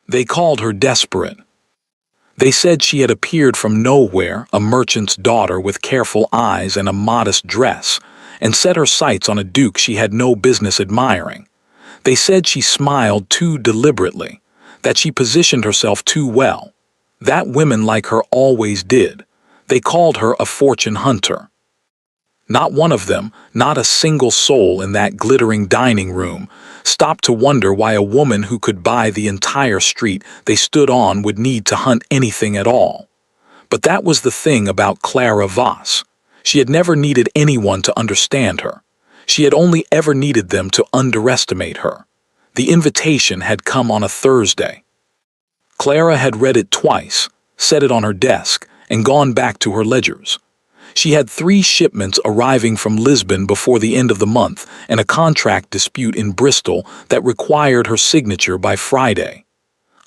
They called her desperate. They said she had appeared from nowhere, a merchant's daughter with careful eyes and a modest dress, and set her sights on a duke she had no business admiring. They said she smiled too deliberately, that she positioned herself too well. That women like her always did. They called her a fortune hunter. Not one of them, not a single soul in that glittering dining room, stopped to wonder why a woman who could buy the entire street they stood on would need to hunt anything at all. But that was the thing about Clara Voss. She had never needed anyone to understand her. She had only ever needed them to underestimate her. The invitation had come on a Thursday. Clara had read it twice, set it on her desk, and gone back to her ledgers. She had 3 shipments arriving from Lisbon before the end of the month and a contract dispute in Bristol that required her signature by Friday.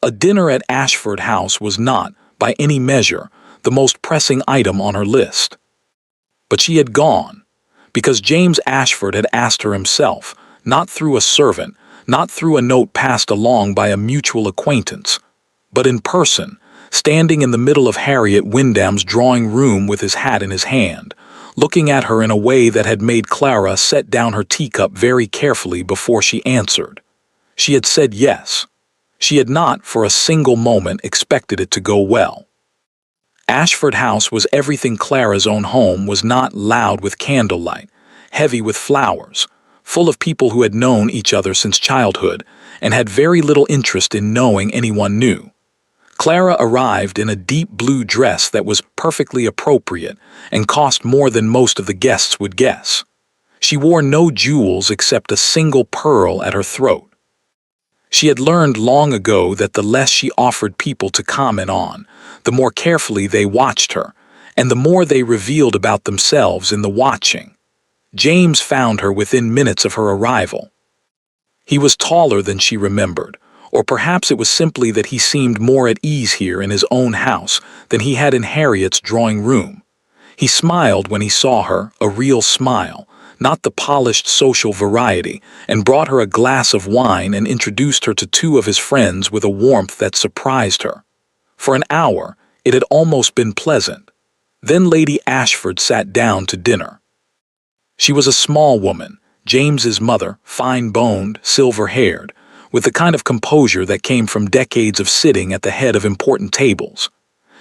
A dinner at Ashford House was not, by any measure, the most pressing item on her list. But she had gone, because James Ashford had asked her himself, not through a servant, not through a note passed along by a mutual acquaintance, but in person, standing in the middle of Harriet Wyndham's drawing room with his hat in his hand, looking at her in a way that had made Clara set down her teacup very carefully before she answered. She had said yes. She had not, for a single moment, expected it to go well. Ashford House was everything Clara's own home was not: loud with candlelight, heavy with flowers, full of people who had known each other since childhood and had very little interest in knowing anyone new. Clara arrived in a deep blue dress that was perfectly appropriate and cost more than most of the guests would guess. She wore no jewels except a single pearl at her throat. She had learned long ago that the less she offered people to comment on, the more carefully they watched her, and the more they revealed about themselves in the watching. James found her within minutes of her arrival. He was taller than she remembered, or perhaps it was simply that he seemed more at ease here in his own house than he had in Harriet's drawing room. He smiled when he saw her, a real smile, not the polished social variety, and brought her a glass of wine and introduced her to 2 of his friends with a warmth that surprised her. For an hour, it had almost been pleasant. Then Lady Ashford sat down to dinner. She was a small woman, James's mother, fine-boned, silver-haired, with the kind of composure that came from decades of sitting at the head of important tables.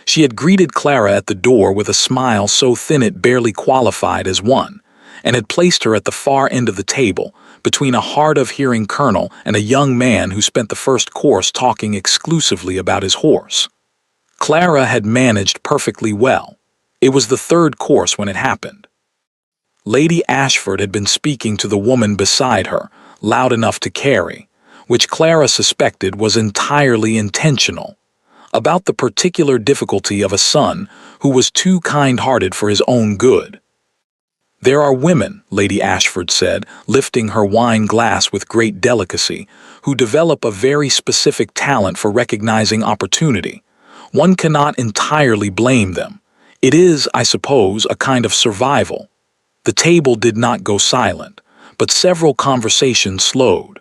She had greeted Clara at the door with a smile so thin it barely qualified as one, and had placed her at the far end of the table, between a hard-of-hearing colonel and a young man who spent the first course talking exclusively about his horse. Clara had managed perfectly well. It was the 3rd course when it happened. Lady Ashford had been speaking to the woman beside her, loud enough to carry, which Clara suspected was entirely intentional, about the particular difficulty of a son who was too kind-hearted for his own good. "There are women," Lady Ashford said, lifting her wine glass with great delicacy, "who develop a very specific talent for recognizing opportunity. One cannot entirely blame them. It is, I suppose, a kind of survival." The table did not go silent, but several conversations slowed.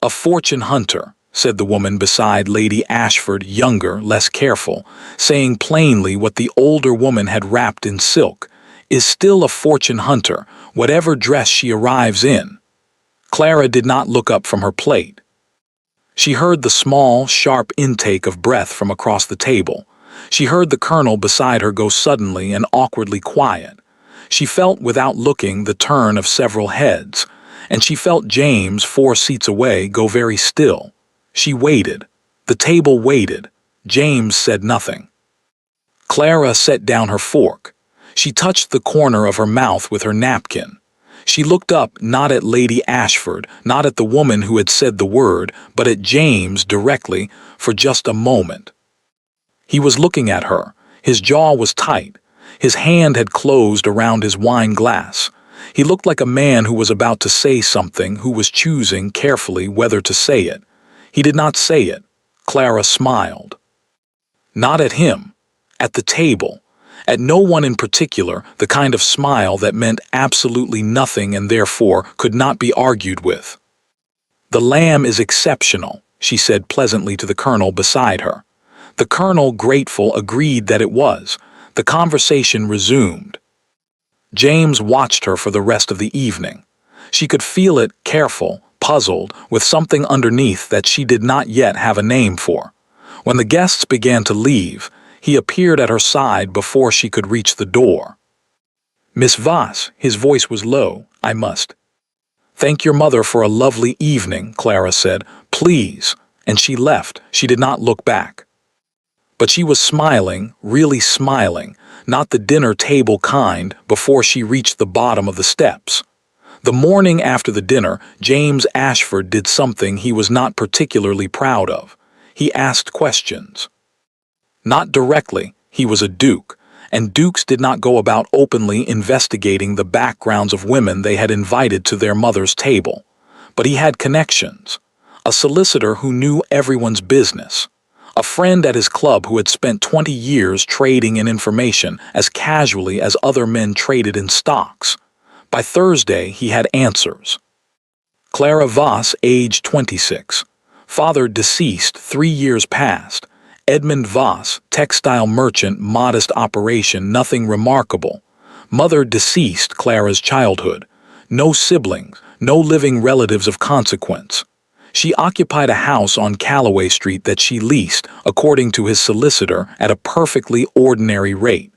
"A fortune hunter," said the woman beside Lady Ashford, younger, less careful, saying plainly what the older woman had wrapped in silk, "is still a fortune hunter, whatever dress she arrives in." Clara did not look up from her plate. She heard the small, sharp intake of breath from across the table. She heard the colonel beside her go suddenly and awkwardly quiet. She felt, without looking, the turn of several heads, and she felt James, 4 seats away, go very still. She waited. The table waited. James said nothing. Clara set down her fork. She touched the corner of her mouth with her napkin. She looked up, not at Lady Ashford, not at the woman who had said the word, but at James directly, for just a moment. He was looking at her. His jaw was tight. His hand had closed around his wine glass. He looked like a man who was about to say something, who was choosing carefully whether to say it. He did not say it. Clara smiled. Not at him. At the table. At no one in particular, the kind of smile that meant absolutely nothing and therefore could not be argued with. "The lamb is exceptional," she said pleasantly to the colonel beside her. The colonel, grateful, agreed that it was. The conversation resumed. James watched her for the rest of the evening. She could feel it, careful, puzzled, with something underneath that she did not yet have a name for. When the guests began to leave, he appeared at her side before she could reach the door. "Miss Voss," his voice was low, "I must." "Thank your mother for a lovely evening," Clara said. "Please." And she left. She did not look back. But she was smiling, really smiling, not the dinner table kind, before she reached the bottom of the steps. The morning after the dinner, James Ashford did something he was not particularly proud of. He asked questions. Not directly, he was a duke, and dukes did not go about openly investigating the backgrounds of women they had invited to their mother's table. But he had connections. A solicitor who knew everyone's business. A friend at his club who had spent 20 years trading in information as casually as other men traded in stocks. By Thursday, he had answers. Clara Voss, age 26. Father deceased 3 years past. Edmund Voss, textile merchant, modest operation, nothing remarkable. Mother deceased, Clara's childhood. No siblings, no living relatives of consequence. She occupied a house on Calloway Street that she leased, according to his solicitor, at a perfectly ordinary rate.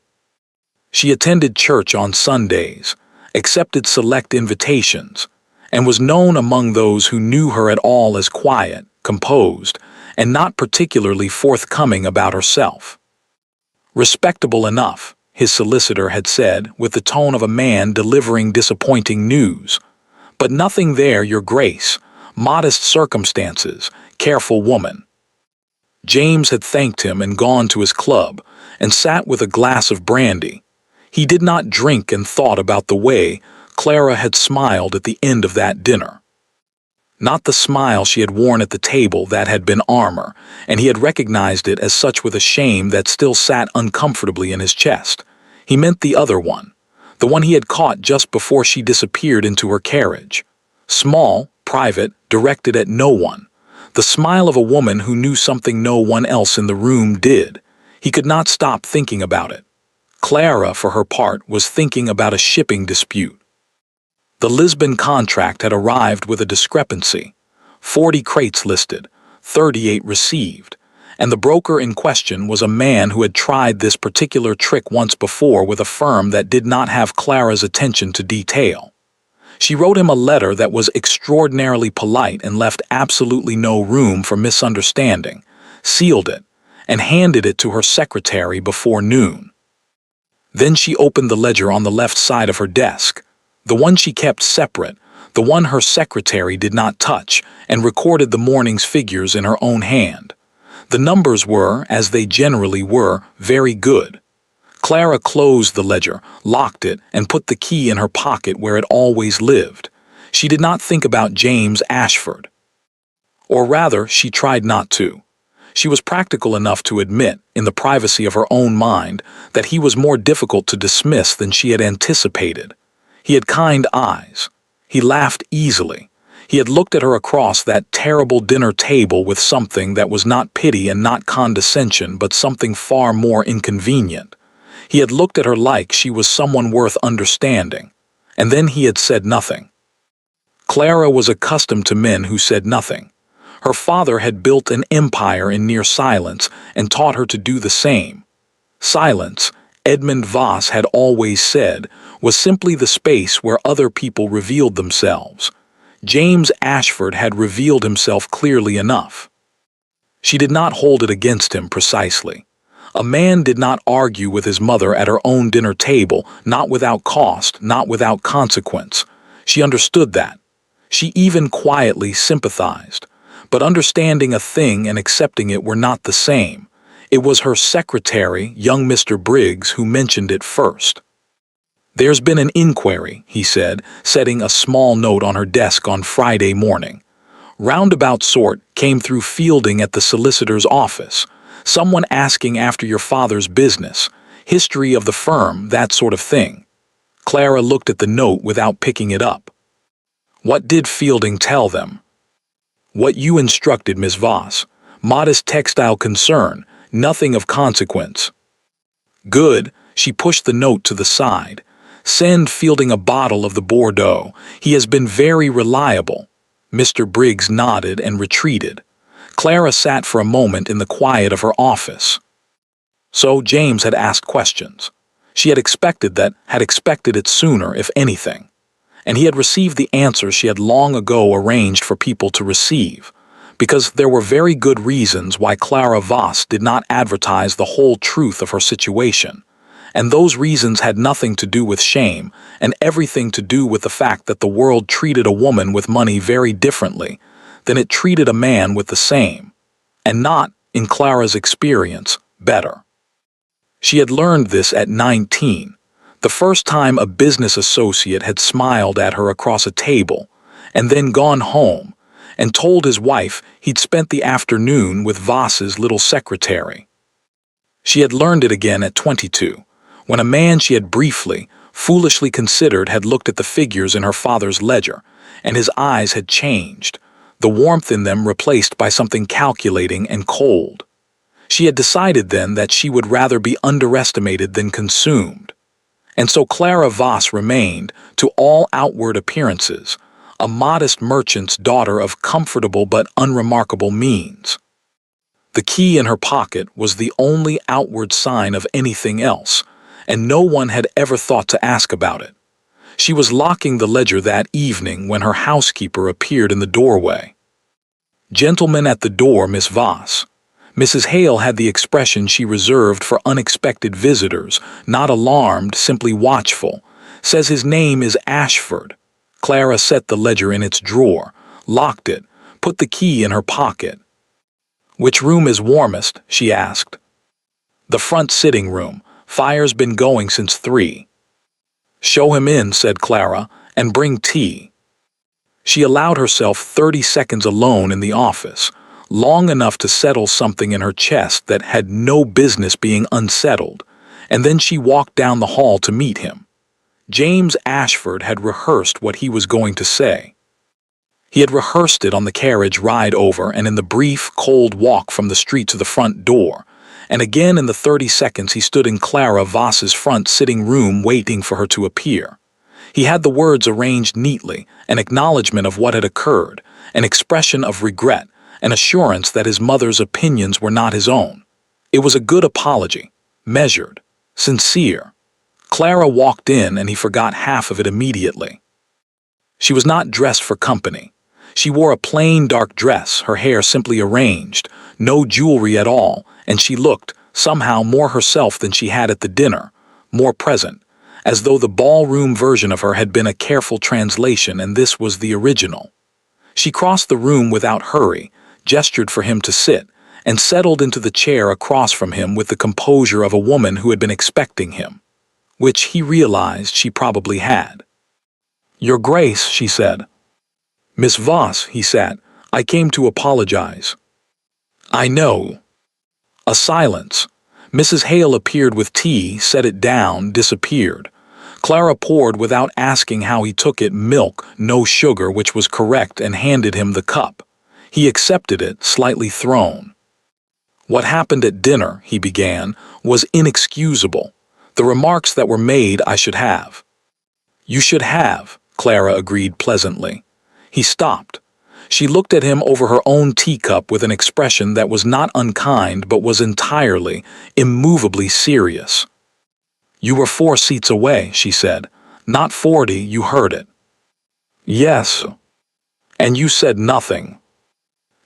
She attended church on Sundays, accepted select invitations, and was known among those who knew her at all as quiet, composed, and not particularly forthcoming about herself. Respectable enough, his solicitor had said, with the tone of a man delivering disappointing news. But nothing there, your grace. Modest circumstances, careful woman. James had thanked him and gone to his club, and sat with a glass of brandy. He did not drink and thought about the way Clara had smiled at the end of that dinner. Not the smile she had worn at the table that had been armor, and he had recognized it as such with a shame that still sat uncomfortably in his chest. He meant the other one, the one he had caught just before she disappeared into her carriage. Small, private, directed at no one. The smile of a woman who knew something no one else in the room did. He could not stop thinking about it. Clara, for her part, was thinking about a shipping dispute. The Lisbon contract had arrived with a discrepancy. 40 crates listed, 38 received, and the broker in question was a man who had tried this particular trick once before with a firm that did not have Clara's attention to detail. She wrote him a letter that was extraordinarily polite and left absolutely no room for misunderstanding, sealed it, and handed it to her secretary before noon. Then she opened the ledger on the left side of her desk, the one she kept separate, the one her secretary did not touch, and recorded the morning's figures in her own hand. The numbers were, as they generally were, very good. Clara closed the ledger, locked it, and put the key in her pocket where it always lived. She did not think about James Ashford. Or rather, she tried not to. She was practical enough to admit, in the privacy of her own mind, that he was more difficult to dismiss than she had anticipated. He had kind eyes. He laughed easily. He had looked at her across that terrible dinner table with something that was not pity and not condescension, but something far more inconvenient. He had looked at her like she was someone worth understanding, and then he had said nothing. Clara was accustomed to men who said nothing. Her father had built an empire in near silence and taught her to do the same. Silence, Edmund Voss had always said, was simply the space where other people revealed themselves. James Ashford had revealed himself clearly enough. She did not hold it against him precisely. A man did not argue with his mother at her own dinner table, not without cost, not without consequence. She understood that. She even quietly sympathized. But understanding a thing and accepting it were not the same. It was her secretary, young Mr. Briggs, who mentioned it first. "There's been an inquiry," he said, setting a small note on her desk on Friday morning. "Roundabout sort came through Fielding at the solicitor's office. Someone asking after your father's business, history of the firm, that sort of thing." Clara looked at the note without picking it up. "What did Fielding tell them?" What you instructed, Miss Voss. Modest textile concern, nothing of consequence. Good, she pushed the note to the side. Send Fielding a bottle of the Bordeaux. He has been very reliable. Mr. Briggs nodded and retreated. Clara sat for a moment in the quiet of her office. So James had asked questions. She had expected it sooner, if anything. And he had received the answers she had long ago arranged for people to receive, because there were very good reasons why Clara Voss did not advertise the whole truth of her situation, and those reasons had nothing to do with shame and everything to do with the fact that the world treated a woman with money very differently than it treated a man with the same, and not, in Clara's experience, better. She had learned this at 19, the first time a business associate had smiled at her across a table, and then gone home and told his wife he'd spent the afternoon with Voss's little secretary. She had learned it again at 22, when a man she had briefly, foolishly considered had looked at the figures in her father's ledger, and his eyes had changed, the warmth in them replaced by something calculating and cold. She had decided then that she would rather be underestimated than consumed. And so Clara Voss remained, to all outward appearances, a modest merchant's daughter of comfortable but unremarkable means. The key in her pocket was the only outward sign of anything else, and no one had ever thought to ask about it. She was locking the ledger that evening when her housekeeper appeared in the doorway. "Gentleman at the door, Miss Voss." Mrs. Hale had the expression she reserved for unexpected visitors, not alarmed, simply watchful. "Says his name is Ashford." Clara set the ledger in its drawer, locked it, put the key in her pocket. "Which room is warmest?" she asked. "The front sitting room. Fire's been going since 3. "Show him in," said Clara, "and bring tea." She allowed herself 30 seconds alone in the office, long enough to settle something in her chest that had no business being unsettled, and then she walked down the hall to meet him. James Ashford had rehearsed what he was going to say. He had rehearsed it on the carriage ride over and in the brief, cold walk from the street to the front door, and again in the 30 seconds he stood in Clara Voss's front sitting room waiting for her to appear. He had the words arranged neatly, an acknowledgment of what had occurred, an expression of regret, an assurance that his mother's opinions were not his own. It was a good apology, measured, sincere. Clara walked in and he forgot half of it immediately. She was not dressed for company. She wore a plain dark dress, her hair simply arranged, no jewelry at all, and she looked, somehow, more herself than she had at the dinner, more present, as though the ballroom version of her had been a careful translation and this was the original. She crossed the room without hurry, gestured for him to sit, and settled into the chair across from him with the composure of a woman who had been expecting him, which he realized she probably had. "Your Grace," she said. "Miss Voss," he sat, "I came to apologize." "I know." A silence. Mrs. Hale appeared with tea, set it down, disappeared. Clara poured without asking how he took it milk, no sugar, which was correct, and handed him the cup. He accepted it, slightly thrown. "What happened at dinner," he began, "was inexcusable. The remarks that were made I should have." "You should have," Clara agreed pleasantly. He stopped. She looked at him over her own teacup with an expression that was not unkind but was entirely, immovably serious. "You were 4 seats away," she said. "Not 40, you heard it." "Yes." "And you said nothing."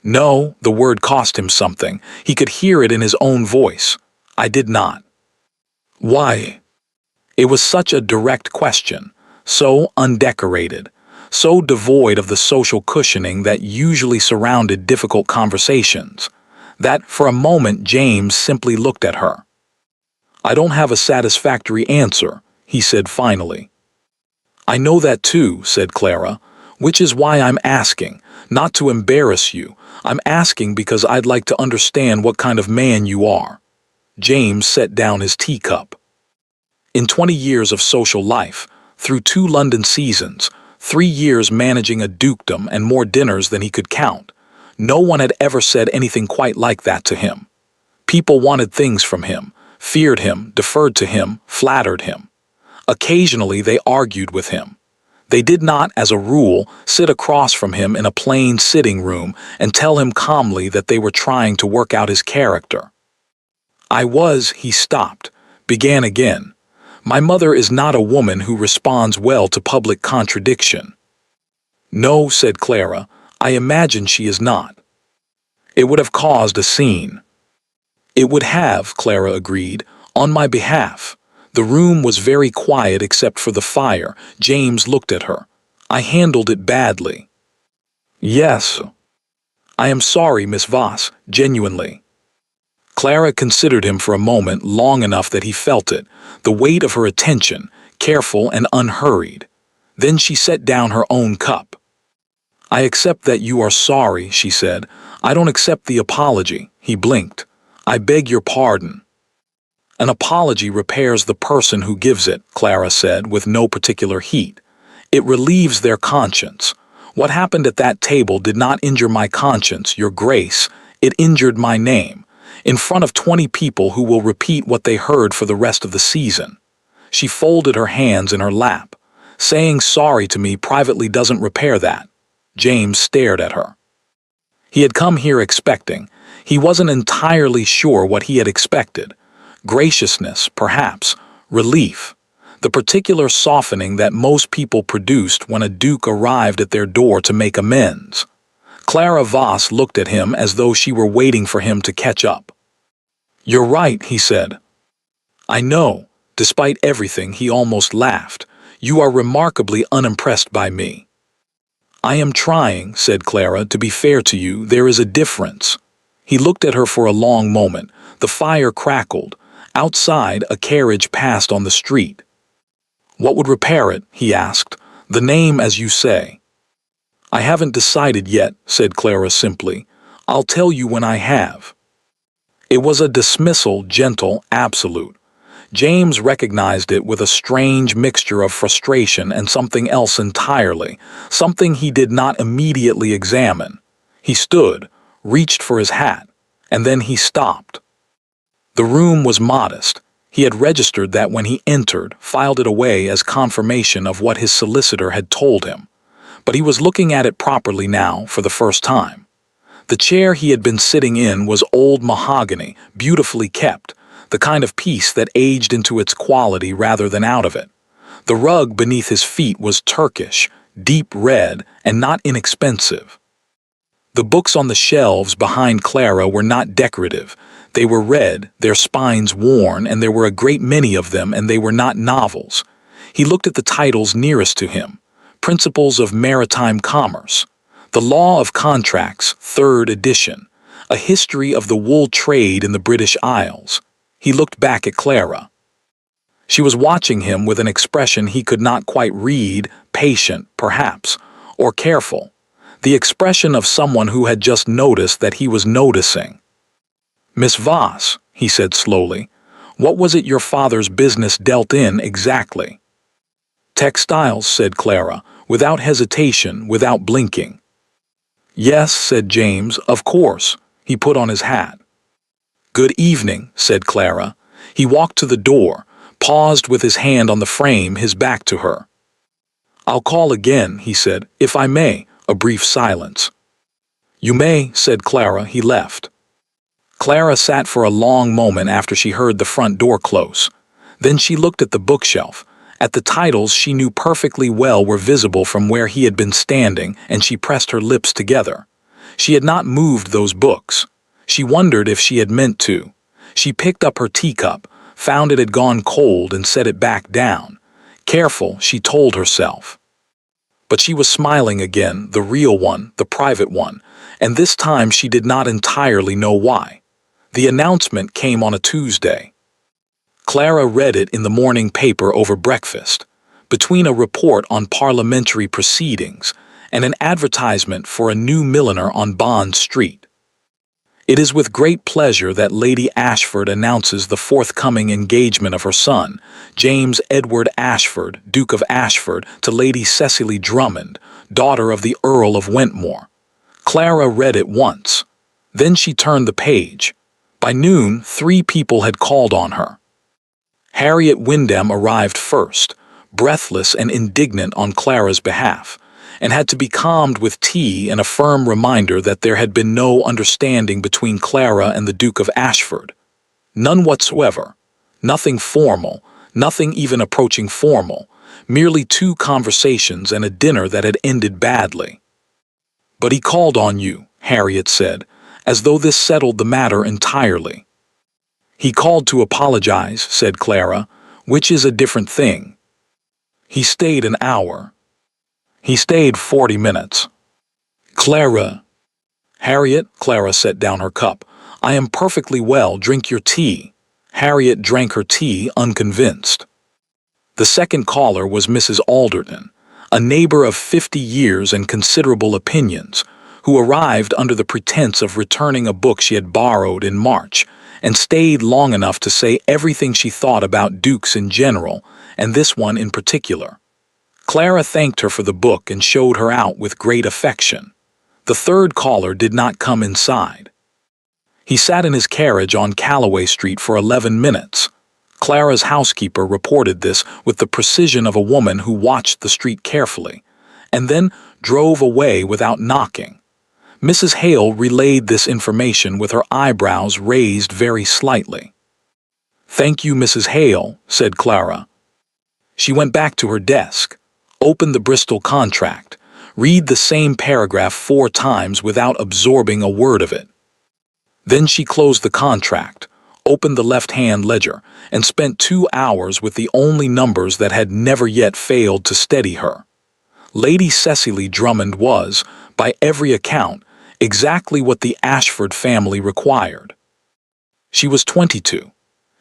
No, the word cost him something. He could hear it in his own voice. "I did not." "Why?" It was such a direct question, so undecorated, so devoid of the social cushioning that usually surrounded difficult conversations, that for a moment James simply looked at her. "I don't have a satisfactory answer," he said finally. "I know that too," said Clara, "which is why I'm asking, not to embarrass you. I'm asking because I'd like to understand what kind of man you are." James set down his teacup. In 20 years of social life, through 2 London seasons, 3 years managing a dukedom and more dinners than he could count, No one had ever said anything quite like that to him. People wanted things from him, feared him, deferred to him, flattered him. Occasionally they argued with him. They did not, as a rule, sit across from him in a plain sitting room and tell him calmly that they were trying to work out his character. He stopped, began again. My mother is not a woman who responds well to public contradiction. No, said Clara, I imagine she is not. It would have caused a scene. It would have, Clara agreed, on my behalf. The room was very quiet except for the fire. James looked at her. I handled it badly. Yes. I am sorry, Miss Voss, genuinely. Clara considered him for a moment, long enough that he felt it, the weight of her attention, careful and unhurried. Then she set down her own cup. I accept that you are sorry, she said. I don't accept the apology. He blinked. I beg your pardon. An apology repairs the person who gives it, Clara said, with no particular heat. It relieves their conscience. What happened at that table did not injure my conscience, Your Grace. It injured my name, in front of 20 people who will repeat what they heard for the rest of the season. She folded her hands in her lap. Saying sorry to me privately doesn't repair that. James stared at her. He had come here expecting. He wasn't entirely sure what he had expected. Graciousness, perhaps, relief, the particular softening that most people produced when a duke arrived at their door to make amends. Clara Voss looked at him as though she were waiting for him to catch up. You're right, he said. I know. Despite everything, he almost laughed. You are remarkably unimpressed by me. I am trying, said Clara, to be fair to you. There is a difference. He looked at her for a long moment. The fire crackled. Outside, a carriage passed on the street. What would repair it? He asked. The name, as you say. I haven't decided yet, said Clara simply. I'll tell you when I have. It was a dismissal, gentle, absolute. James recognized it with a strange mixture of frustration and something else entirely, something he did not immediately examine. He stood, reached for his hat, and then he stopped. The room was modest. He had registered that when he entered, filed it away as confirmation of what his solicitor had told him. But he was looking at it properly now for the first time. The chair he had been sitting in was old mahogany, beautifully kept, the kind of piece that aged into its quality rather than out of it. The rug beneath his feet was Turkish, deep red, and not inexpensive. The books on the shelves behind Clara were not decorative. They were red, their spines worn, and there were a great many of them, and they were not novels. He looked at the titles nearest to him. Principles of Maritime Commerce, The Law of Contracts, 3rd edition, A History of the Wool Trade in the British Isles. He looked back at Clara. She was watching him with an expression he could not quite read, patient, perhaps, or careful. The expression of someone who had just noticed that he was noticing. Miss Voss, he said slowly, what was it your father's business dealt in exactly? Textiles, said Clara, without hesitation, without blinking. Yes, said James, of course. He put on his hat. Good evening, said Clara. He walked to the door, paused with his hand on the frame, his back to her. I'll call again, he said, if I may. A brief silence. You may, said Clara. He left. Clara sat for a long moment after she heard the front door close. Then she looked at the bookshelf, at the titles she knew perfectly well were visible from where he had been standing, and she pressed her lips together. She had not moved those books. She wondered if she had meant to. She picked up her teacup, found it had gone cold, and set it back down. Careful, she told herself. But she was smiling again, the real one, the private one, and this time she did not entirely know why. The announcement came on a Tuesday. Clara read it in the morning paper over breakfast, between a report on parliamentary proceedings and an advertisement for a new milliner on Bond Street. It is with great pleasure that Lady Ashford announces the forthcoming engagement of her son, James Edward Ashford, Duke of Ashford, to Lady Cecily Drummond, daughter of the Earl of Wentmore. Clara read it once. Then she turned the page. By noon, 3 people had called on her. Harriet Wyndham arrived first, breathless and indignant on Clara's behalf, and had to be calmed with tea and a firm reminder that there had been no understanding between Clara and the Duke of Ashford. None whatsoever. Nothing formal, nothing even approaching formal, merely 2 conversations and a dinner that had ended badly. "But he called on you," Harriet said, as though this settled the matter entirely. "He called to apologize," said Clara, "which is a different thing. He stayed an hour. He stayed 40 minutes. Clara." "Harriet," Clara set down her cup, "I am perfectly well, drink your tea." Harriet drank her tea, unconvinced. The second caller was Mrs. Alderton, a neighbor of 50 years and considerable opinions, who arrived under the pretense of returning a book she had borrowed in March, and stayed long enough to say everything she thought about dukes in general, and this one in particular. Clara thanked her for the book and showed her out with great affection. The third caller did not come inside. He sat in his carriage on Calloway Street for 11 minutes. Clara's housekeeper reported this with the precision of a woman who watched the street carefully, and then drove away without knocking. Mrs. Hale relayed this information with her eyebrows raised very slightly. "Thank you, Mrs. Hale," said Clara. She went back to her desk, opened the Bristol contract, read the same paragraph 4 times without absorbing a word of it. Then she closed the contract, opened the left-hand ledger, and spent 2 hours with the only numbers that had never yet failed to steady her. Lady Cecily Drummond was, by every account, exactly what the Ashford family required. She was 22.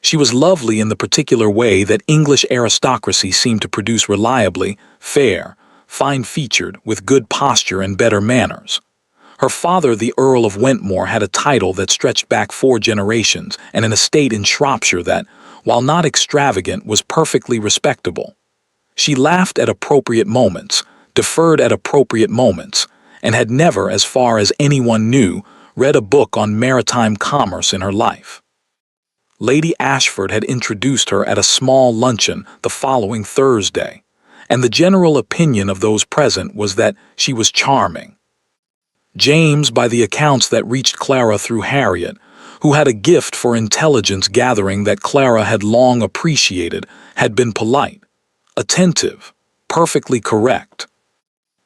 She was lovely in the particular way that English aristocracy seemed to produce reliably, fair, fine-featured, with good posture and better manners. Her father, the Earl of Wentmore, had a title that stretched back 4 generations and an estate in Shropshire that, while not extravagant, was perfectly respectable. She laughed at appropriate moments, deferred at appropriate moments, and had never, as far as anyone knew, read a book on maritime commerce in her life. Lady Ashford had introduced her at a small luncheon the following Thursday, and the general opinion of those present was that she was charming. James, by the accounts that reached Clara through Harriet, who had a gift for intelligence gathering that Clara had long appreciated, had been polite, attentive, perfectly correct.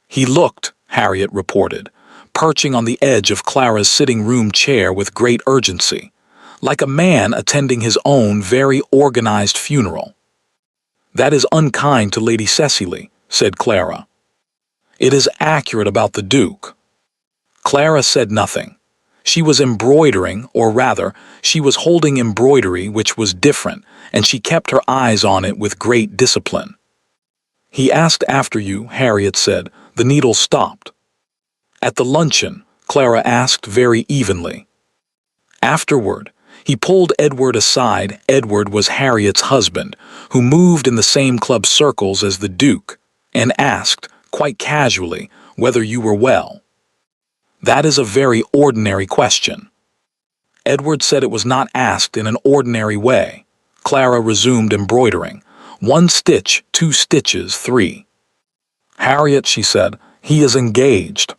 "He looked," Harriet reported, perching on the edge of Clara's sitting-room chair with great urgency, like a man attending his own very organized funeral. "That is unkind to Lady Cecily," said Clara. "It is accurate about the Duke." Clara said nothing. She was embroidering, or rather, she was holding embroidery which was different, and she kept her eyes on it with great discipline. "He asked after you," Harriet said. The needle stopped. "At the luncheon," Clara asked very evenly. "Afterward, he pulled Edward aside." Edward was Harriet's husband, who moved in the same club circles as the Duke, and asked, quite casually, whether you were well. "That is a very ordinary question." Edward said it was not asked in an ordinary way. Clara resumed embroidering. 1 stitch, 2 stitches, 3. "Harriet," she said, "he is engaged."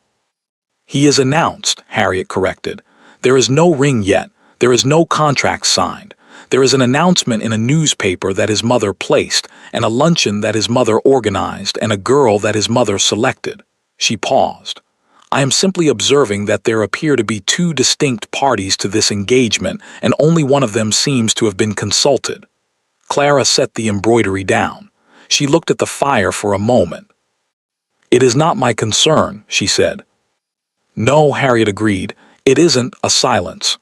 "He is announced," Harriet corrected. "There is no ring yet. There is no contract signed. There is an announcement in a newspaper that his mother placed, and a luncheon that his mother organized, and a girl that his mother selected." She paused. "I am simply observing that there appear to be 2 distinct parties to this engagement, and only one of them seems to have been consulted." Clara set the embroidery down. She looked at the fire for a moment. "It is not my concern," she said. "No," Harriet agreed. "It isn't." A silence.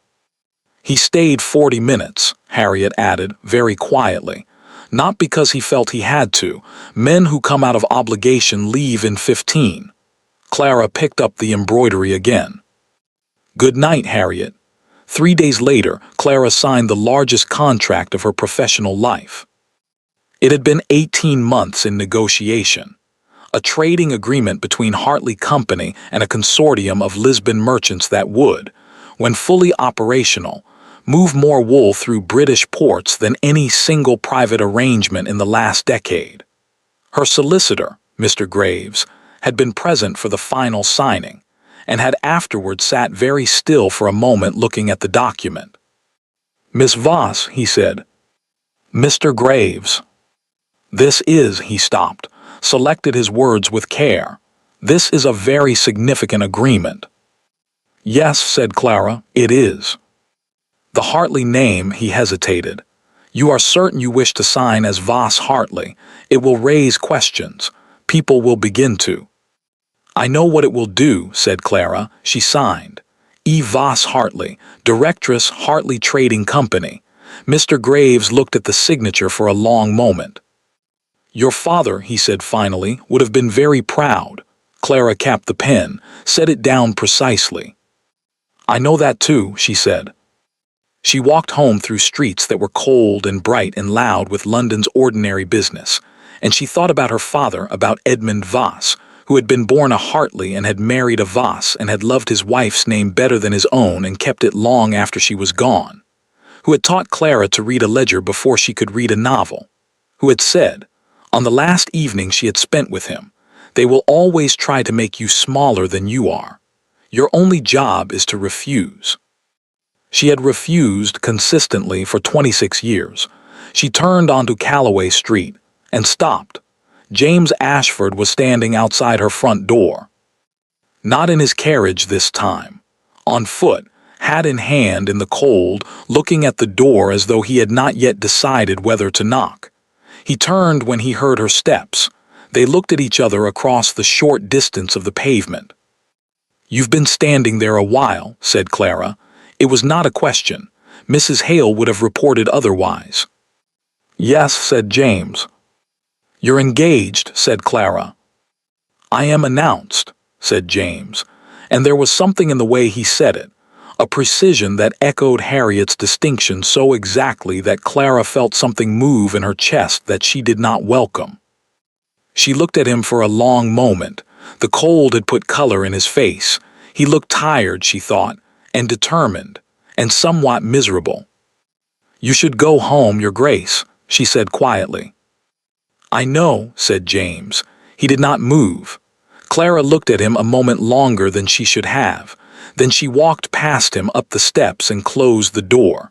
"He stayed 40 minutes," Harriet added, very quietly. "Not because he felt he had to. Men who come out of obligation leave in 15. Clara picked up the embroidery again. "Good night, Harriet." 3 days later, Clara signed the largest contract of her professional life. It had been 18 months in negotiation. a trading agreement between Hartley Company and a consortium of Lisbon merchants that would, when fully operational, move more wool through British ports than any single private arrangement in the last decade. Her solicitor, Mr. Graves, had been present for the final signing, and had afterward sat very still for a moment looking at the document. "Miss Voss," he said. "Mr. Graves." "This is," he stopped, selected his words with care. "This is a very significant agreement." "Yes," said Clara, "it is." The Hartley name, he hesitated. "You are certain you wish to sign as Voss Hartley? It will raise questions. People will begin to—" "I know what it will do," said Clara. She signed. "E. Voss Hartley, Directress, Hartley Trading Company." Mr. Graves looked at the signature for a long moment. "Your father," he said finally, "would have been very proud." Clara capped the pen, set it down precisely. "I know that too," she said. She walked home through streets that were cold and bright and loud with London's ordinary business, and she thought about her father, about Edmund Voss, who had been born a Hartley and had married a Voss and had loved his wife's name better than his own and kept it long after she was gone, who had taught Clara to read a ledger before she could read a novel, who had said, on the last evening she had spent with him, "They will always try to make you smaller than you are. Your only job is to refuse." She had refused consistently for 26 years. She turned onto Calloway Street and stopped. James Ashford was standing outside her front door. Not in his carriage this time. On foot, hat in hand in the cold, looking at the door as though he had not yet decided whether to knock. He turned when he heard her steps. They looked at each other across the short distance of the pavement. "You've been standing there a while," said Clara. It was not a question. Mrs. Hale would have reported otherwise. "Yes," said James. "You're engaged," said Clara. "I am announced," said James, and there was something in the way he said it, a precision that echoed Harriet's distinction so exactly that Clara felt something move in her chest that she did not welcome. She looked at him for a long moment. The cold had put color in his face. He looked tired, she thought, and determined, and somewhat miserable. "You should go home, Your Grace," she said quietly. "I know," said James. He did not move. Clara looked at him a moment longer than she should have. Then she walked past him up the steps and closed the door.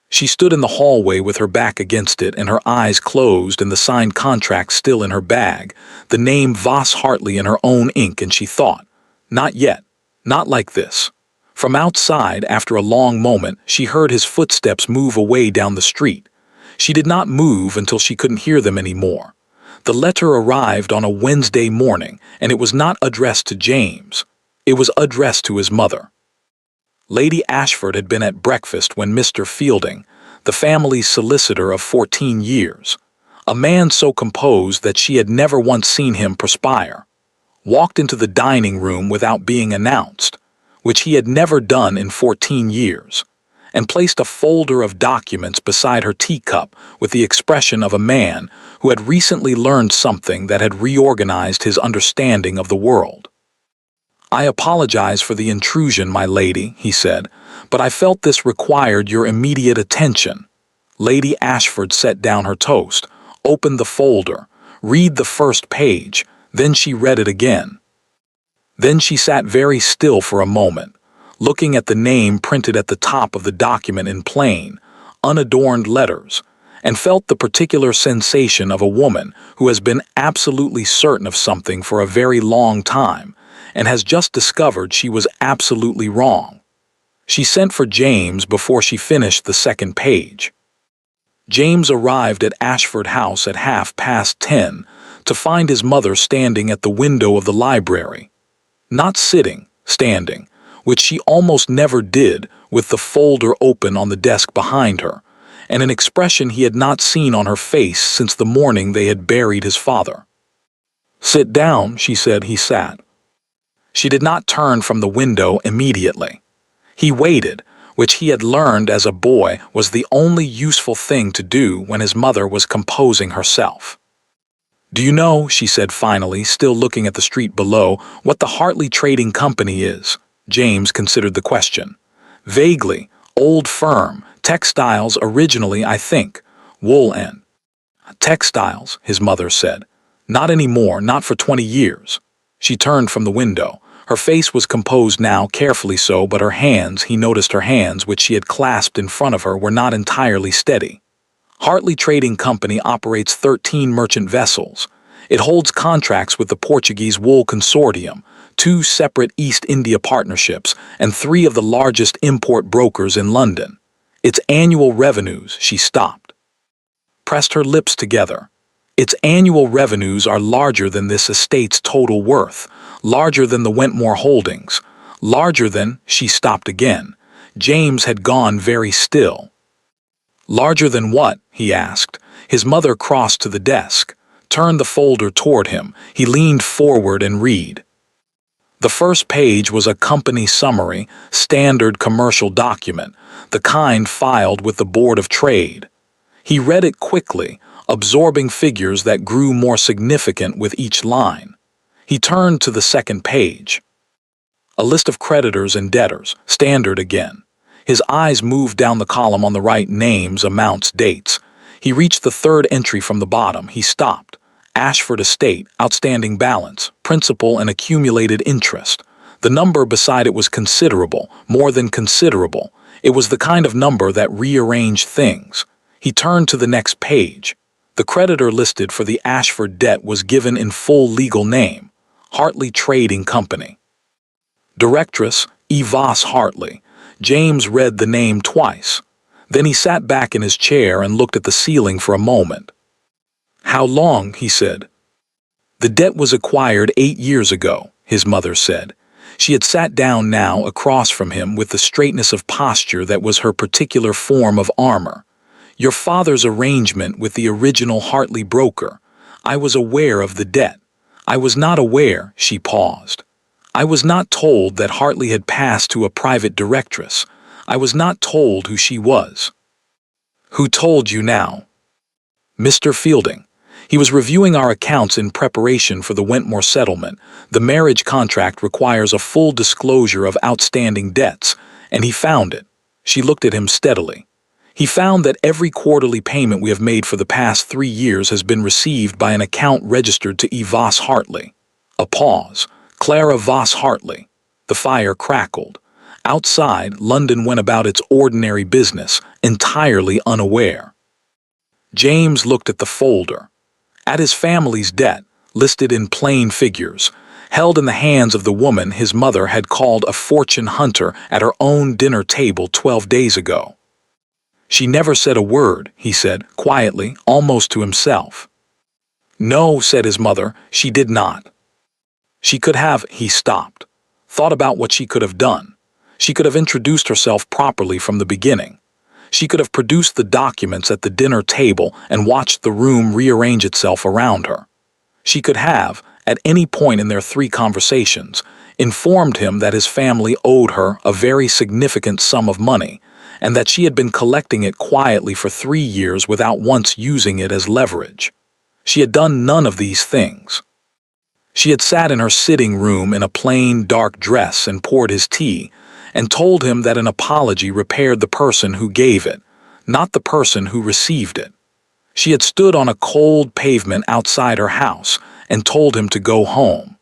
She stood in the hallway with her back against it and her eyes closed and the signed contract still in her bag, the name Voss Hartley in her own ink, and she thought, "Not yet, not like this." From outside, after a long moment, she heard his footsteps move away down the street. She did not move until she couldn't hear them anymore. The letter arrived on a Wednesday morning, and it was not addressed to James. It was addressed to his mother. Lady Ashford had been at breakfast when Mr. Fielding, the family's solicitor of 14 years, a man so composed that she had never once seen him perspire, walked into the dining room without being announced, which he had never done in 14 years, and placed a folder of documents beside her teacup with the expression of a man who had recently learned something that had reorganized his understanding of the world. "I apologize for the intrusion, my lady," he said, "but I felt this required your immediate attention." Lady Ashford set down her toast, opened the folder, read the first page, then she read it again. Then she sat very still for a moment, looking at the name printed at the top of the document in plain, unadorned letters, and felt the particular sensation of a woman who has been absolutely certain of something for a very long time and has just discovered she was absolutely wrong. She sent for James before she finished the second page. James arrived at Ashford House at 10:30 to find his mother standing at the window of the library. Not sitting, standing, which she almost never did, with the folder open on the desk behind her, and an expression he had not seen on her face since the morning they had buried his father. "Sit down," she said. He sat. She did not turn from the window immediately. He waited, which he had learned as a boy was the only useful thing to do when his mother was composing herself. Do you know, she said finally, still looking at the street below, what the Hartley Trading Company is? James considered the question. Vaguely. Old firm. Textiles originally, I think. Wool and textiles, his mother said. Not anymore, not for 20 years. She turned from the window. Her face was composed now, carefully so, but her hands, he noticed her hands, which she had clasped in front of her, were not entirely steady. Hartley Trading Company operates 13 merchant vessels. It holds contracts with the Portuguese Wool Consortium, 2 separate East India partnerships, and 3 of the largest import brokers in London. Its annual revenues, she stopped, pressed her lips together. Its annual revenues are larger than this estate's total worth, larger than the Wentmore holdings, larger than, she stopped again. James had gone very still. Larger than what? He asked. His mother crossed to the desk, turned the folder toward him. He leaned forward and read. The first page was a company summary, standard commercial document, the kind filed with the Board of Trade. He read it quickly, absorbing figures that grew more significant with each line. He turned to the second page. A list of creditors and debtors, standard again. His eyes moved down the column on the right, names, amounts, dates. He reached the third entry from the bottom. He stopped. Ashford Estate, outstanding balance, principal and accumulated interest. The number beside it was considerable, more than considerable. It was the kind of number that rearranged things. He turned to the next page. The creditor listed for the Ashford debt was given in full legal name, Hartley Trading Company. Directress, E. Voss Hartley. James read the name twice. Then he sat back in his chair and looked at the ceiling for a moment. How long? He said. The debt was acquired 8 years ago, his mother said. She had sat down now across from him with the straightness of posture that was her particular form of armor. Your father's arrangement with the original Hartley broker. I was aware of the debt. I was not aware, she paused. I was not told that Hartley had passed to a private directress. I was not told who she was. Who told you now? Mr. Fielding. He was reviewing our accounts in preparation for the Wentmore settlement. The marriage contract requires a full disclosure of outstanding debts, and he found it. She looked at him steadily. He found that every quarterly payment we have made for the past 3 years has been received by an account registered to E. Voss Hartley. A pause. Clara Voss Hartley. The fire crackled. Outside, London went about its ordinary business, entirely unaware. James looked at the folder. At his family's debt, listed in plain figures, held in the hands of the woman his mother had called a fortune hunter at her own dinner table 12 days ago. She never said a word, he said, quietly, almost to himself. No, said his mother, she did not. She could have, he stopped, thought about what she could have done. She could have introduced herself properly from the beginning. She could have produced the documents at the dinner table and watched the room rearrange itself around her. She could have, at any point in their 3 conversations, informed him that his family owed her a very significant sum of money, and that she had been collecting it quietly for 3 years without once using it as leverage. She had done none of these things. She had sat in her sitting room in a plain, dark dress and poured his tea, and told him that an apology repaired the person who gave it, not the person who received it. She had stood on a cold pavement outside her house and told him to go home.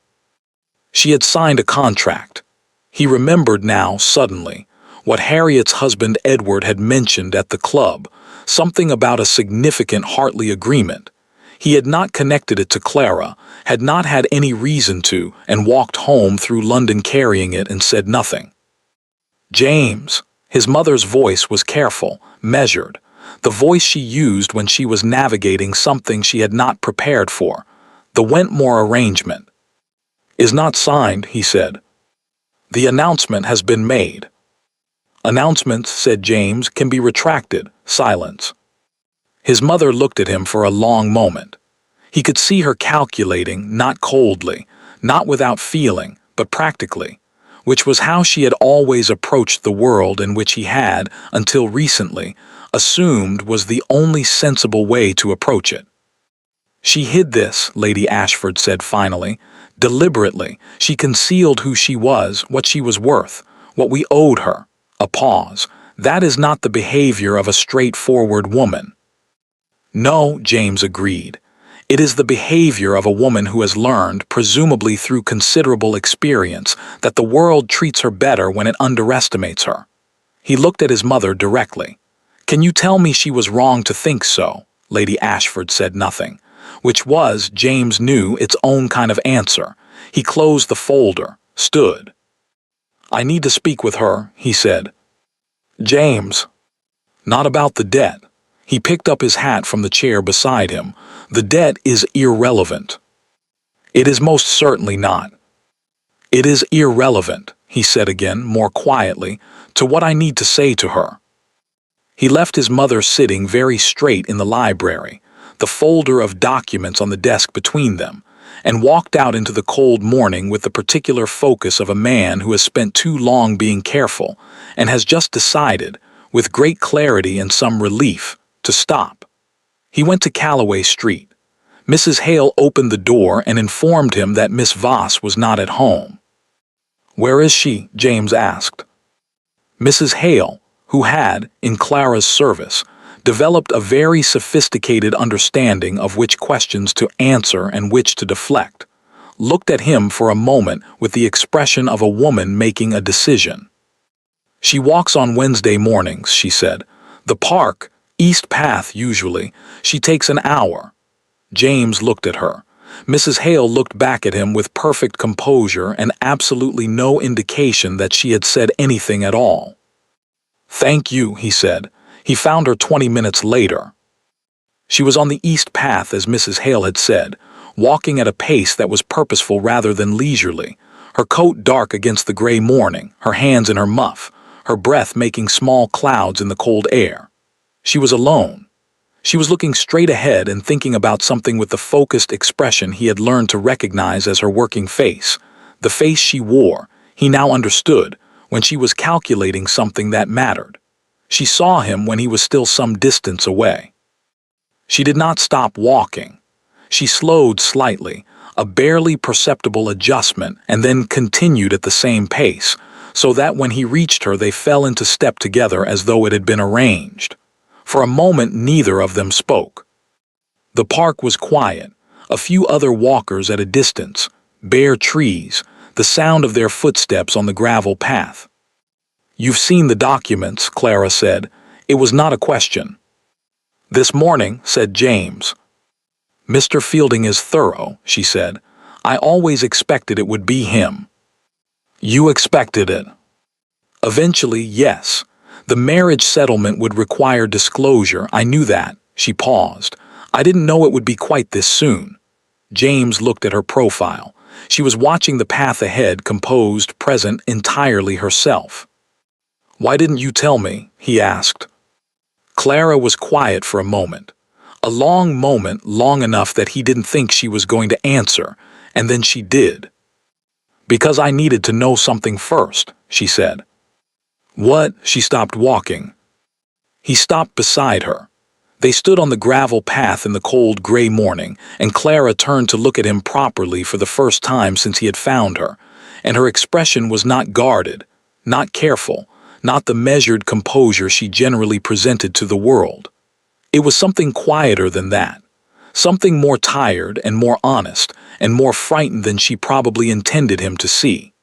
She had signed a contract. He remembered now, suddenly, what Harriet's husband Edward had mentioned at the club, something about a significant Hartley agreement. He had not connected it to Clara, had not had any reason to, and walked home through London carrying it and said nothing. James. His mother's voice was careful, measured, the voice she used when she was navigating something she had not prepared for, the Wentmore arrangement. Is not signed, he said. The announcement has been made. Announcements, said James, can be retracted. Silence. His mother looked at him for a long moment. He could see her calculating, not coldly, not without feeling, but practically, which was how she had always approached the world and which he had, until recently, assumed was the only sensible way to approach it. She hid this, Lady Ashford said finally. Deliberately, she concealed who she was, what she was worth, what we owed her. A pause. That is not the behavior of a straightforward woman. No, James agreed. It is the behavior of a woman who has learned, presumably through considerable experience, that the world treats her better when it underestimates her. He looked at his mother directly. Can you tell me she was wrong to think so? Lady Ashford said nothing, which was, James knew, its own kind of answer. He closed the folder, stood. I need to speak with her, he said. James. Not about the debt. He picked up his hat from the chair beside him. The debt is irrelevant. It is most certainly not. It is irrelevant, he said again, more quietly, to what I need to say to her. He left his mother sitting very straight in the library, the folder of documents on the desk between them, and walked out into the cold morning with the particular focus of a man who has spent too long being careful and has just decided, with great clarity and some relief, to stop. He went to Calloway Street. Mrs. Hale opened the door and informed him that Miss Voss was not at home. Where is she? James asked. Mrs. Hale, who had, in Clara's service, developed a very sophisticated understanding of which questions to answer and which to deflect, looked at him for a moment with the expression of a woman making a decision. She walks on Wednesday mornings, she said. The park, East Path usually, she takes an hour. James looked at her. Mrs. Hale looked back at him with perfect composure and absolutely no indication that she had said anything at all. Thank you, he said. He found her 20 minutes later. She was on the East Path, as Mrs. Hale had said, walking at a pace that was purposeful rather than leisurely, her coat dark against the gray morning, her hands in her muff, her breath making small clouds in the cold air. She was alone. She was looking straight ahead and thinking about something with the focused expression he had learned to recognize as her working face, the face she wore, he now understood, when she was calculating something that mattered. She saw him when he was still some distance away. She did not stop walking. She slowed slightly, a barely perceptible adjustment, and then continued at the same pace, so that when he reached her they fell into step together as though it had been arranged. For a moment neither of them spoke. The park was quiet, a few other walkers at a distance, bare trees, the sound of their footsteps on the gravel path. You've seen the documents, Clara said. It was not a question. This morning, said James. Mr. Fielding is thorough, she said. I always expected it would be him. You expected it. Eventually, yes. The marriage settlement would require disclosure, I knew that. She paused. I didn't know it would be quite this soon. James looked at her profile. She was watching the path ahead, composed, present, entirely herself. Why didn't you tell me? He asked. Clara was quiet for a moment. A long moment, long enough that he didn't think she was going to answer, and then she did. Because I needed to know something first, she said. What? She stopped walking. He stopped beside her. They stood on the gravel path in the cold gray morning, and Clara turned to look at him properly for the first time since he had found her, and her expression was not guarded, not careful, not the measured composure she generally presented to the world. It was something quieter than that, something more tired and more honest and more frightened than she probably intended him to see.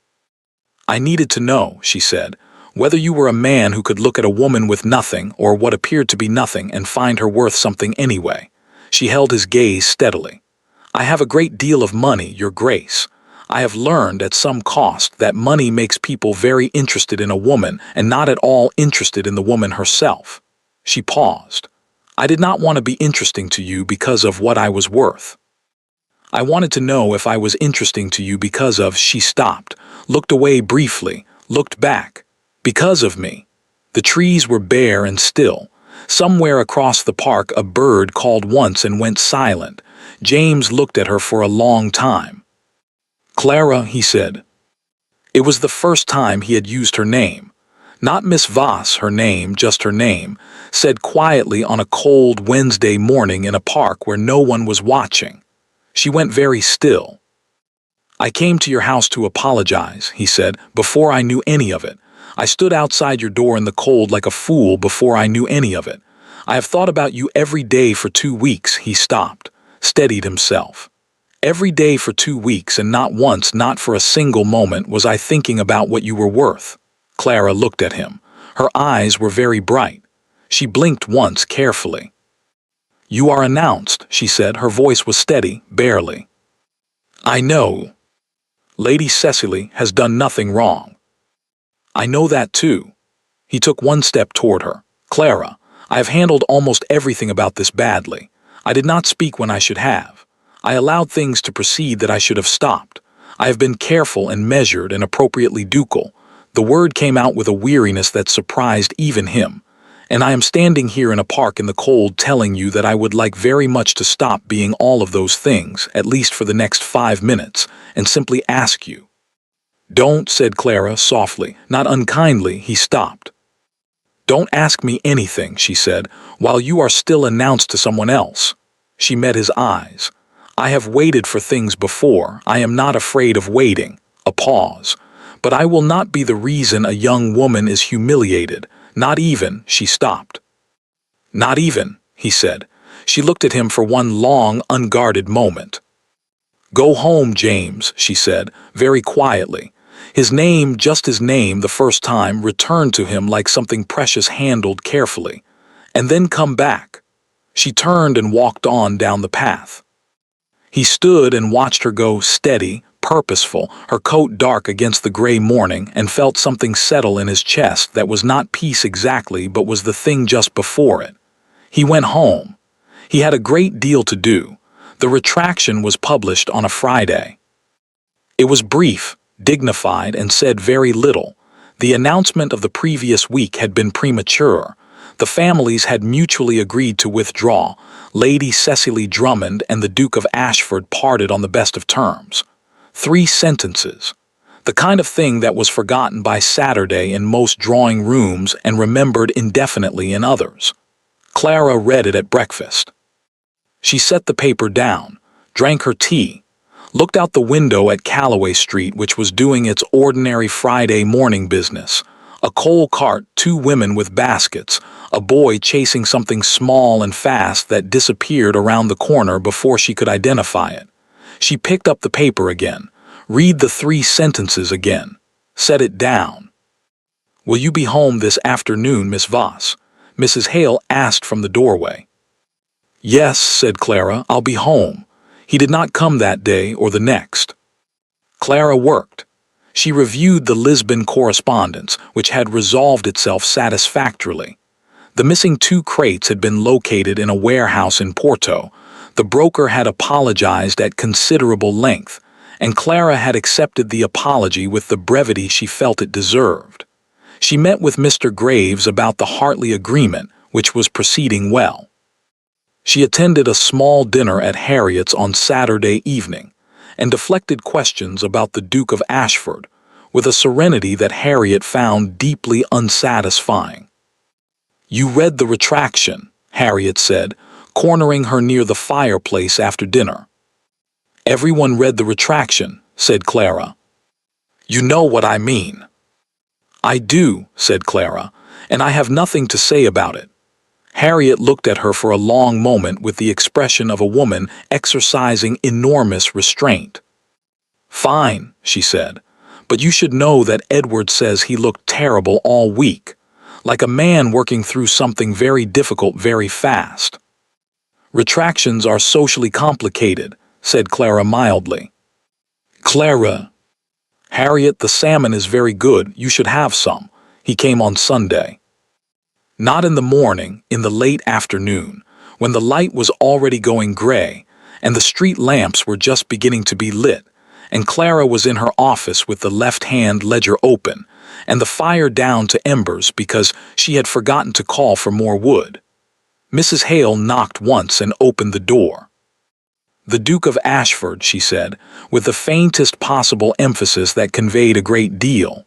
I needed to know, she said, whether you were a man who could look at a woman with nothing or what appeared to be nothing and find her worth something anyway. She held his gaze steadily. I have a great deal of money, Your Grace. I have learned at some cost that money makes people very interested in a woman and not at all interested in the woman herself. She paused. I did not want to be interesting to you because of what I was worth. I wanted to know if I was interesting to you because of, she stopped, looked away briefly, looked back. Because of me. The trees were bare and still. Somewhere across the park a bird called once and went silent. James looked at her for a long time. Clara, he said. It was the first time he had used her name. Not Miss Voss, her name, just her name, said quietly on a cold Wednesday morning in a park where no one was watching. She went very still. I came to your house to apologize, he said, before I knew any of it. I stood outside your door in the cold like a fool before I knew any of it. I have thought about you every day for 2 weeks, he stopped, steadied himself. Every day for 2 weeks, and not once, not for a single moment, was I thinking about what you were worth. Clara looked at him. Her eyes were very bright. She blinked once carefully. You are announced, she said. Her voice was steady, barely. I know. Lady Cecily has done nothing wrong. I know that too. He took one step toward her. Clara, I have handled almost everything about this badly. I did not speak when I should have. I allowed things to proceed that I should have stopped. I have been careful and measured and appropriately ducal. The word came out with a weariness that surprised even him. And I am standing here in a park in the cold telling you that I would like very much to stop being all of those things, at least for the next 5 minutes, and simply ask you. Don't, said Clara softly, not unkindly. He stopped. Don't ask me anything, she said, while you are still announced to someone else. She met his eyes. I have waited for things before. I am not afraid of waiting. A pause. But I will not be the reason a young woman is humiliated. Not even, she stopped. Not even, he said. She looked at him for one long, unguarded moment. Go home, James, she said, very quietly. His name, just his name the first time, returned to him like something precious handled carefully. And then come back. She turned and walked on down the path. He stood and watched her go, steady, purposeful, her coat dark against the gray morning, and felt something settle in his chest that was not peace exactly but was the thing just before it. He went home. He had a great deal to do. The retraction was published on a Friday. It was brief, dignified, and said very little. The announcement of the previous week had been premature. The families had mutually agreed to withdraw. Lady Cecily Drummond and the Duke of Ashford parted on the best of terms. 3 sentences. The kind of thing that was forgotten by Saturday in most drawing rooms and remembered indefinitely in others. Clara read it at breakfast. She set the paper down, drank her tea, looked out the window at Calloway Street, which was doing its ordinary Friday morning business. A coal cart, 2 women with baskets, a boy chasing something small and fast that disappeared around the corner before she could identify it. She picked up the paper again, read the 3 sentences again, set it down. Will you be home this afternoon, Miss Voss? Mrs. Hale asked from the doorway. Yes, said Clara, I'll be home. He did not come that day or the next. Clara worked. She reviewed the Lisbon correspondence, which had resolved itself satisfactorily. The missing 2 crates had been located in a warehouse in Porto. The broker had apologized at considerable length, and Clara had accepted the apology with the brevity she felt it deserved. She met with Mr. Graves about the Hartley agreement, which was proceeding well. She attended a small dinner at Harriet's on Saturday evening, and deflected questions about the Duke of Ashford, with a serenity that Harriet found deeply unsatisfying. You read the retraction, Harriet said, cornering her near the fireplace after dinner. Everyone read the retraction, said Clara. You know what I mean. I do, said Clara, and I have nothing to say about it. Harriet looked at her for a long moment with the expression of a woman exercising enormous restraint. Fine, she said, but you should know that Edward says he looked terrible all week, like a man working through something very difficult very fast. Retractions are socially complicated, said Clara mildly. Clara. Harriet, the salmon is very good, you should have some. He came on Sunday. Not in the morning, in the late afternoon, when the light was already going gray, and the street lamps were just beginning to be lit, and Clara was in her office with the left-hand ledger open, and the fire down to embers because she had forgotten to call for more wood. Mrs. Hale knocked once and opened the door. The Duke of Ashford, she said, with the faintest possible emphasis that conveyed a great deal.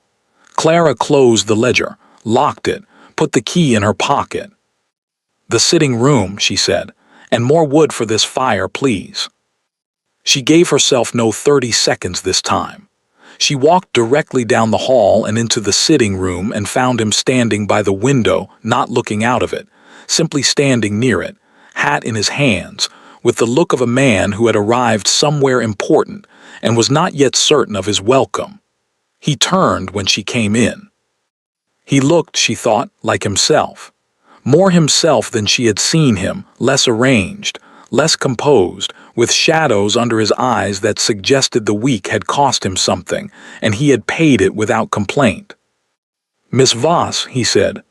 Clara closed the ledger, locked it, put the key in her pocket. "The sitting room," she said, "and more wood for this fire, please." She gave herself no 30 seconds this time. She walked directly down the hall and into the sitting room and found him standing by the window, not looking out of it, simply standing near it, hat in his hands, with the look of a man who had arrived somewhere important and was not yet certain of his welcome. He turned when she came in. He looked, she thought, like himself. More himself than she had seen him, less arranged, less composed, with shadows under his eyes that suggested the week had cost him something, and he had paid it without complaint. "Miss Voss," he said.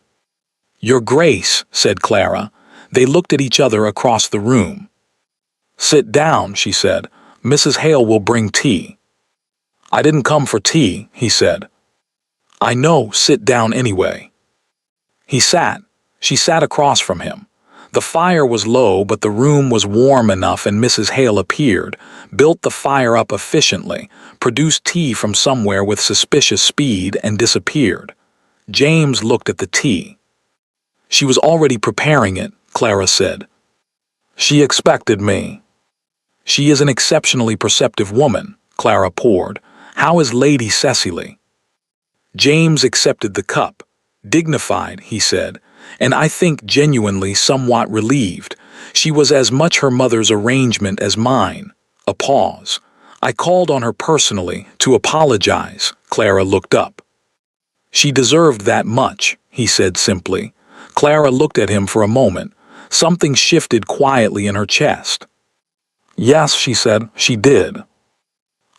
"Your Grace," said Clara. They looked at each other across the room. "Sit down," she said. "Mrs. Hale will bring tea." "I didn't come for tea," he said. "I know, sit down anyway." He sat. She sat across from him. The fire was low, but the room was warm enough, and Mrs. Hale appeared, built the fire up efficiently, produced tea from somewhere with suspicious speed, and disappeared. James looked at the tea. "She was already preparing it," Clara said. "She expected me." "She is an exceptionally perceptive woman," Clara poured. "How is Lady Cecily?" James accepted the cup. "Dignified," he said, "and I think genuinely somewhat relieved. She was as much her mother's arrangement as mine." A pause. "I called on her personally, to apologize." Clara looked up. "She deserved that much," he said simply. Clara looked at him for a moment. Something shifted quietly in her chest. "Yes," she said, "she did."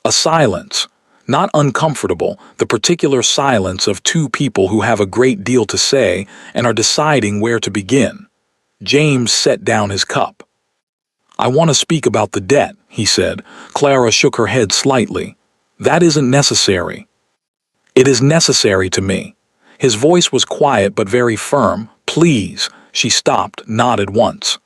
A silence. Not uncomfortable, the particular silence of two people who have a great deal to say and are deciding where to begin. James set down his cup. "I want to speak about the debt," he said. Clara shook her head slightly. "That isn't necessary." "It is necessary to me." His voice was quiet but very firm. "Please." She stopped, nodded once.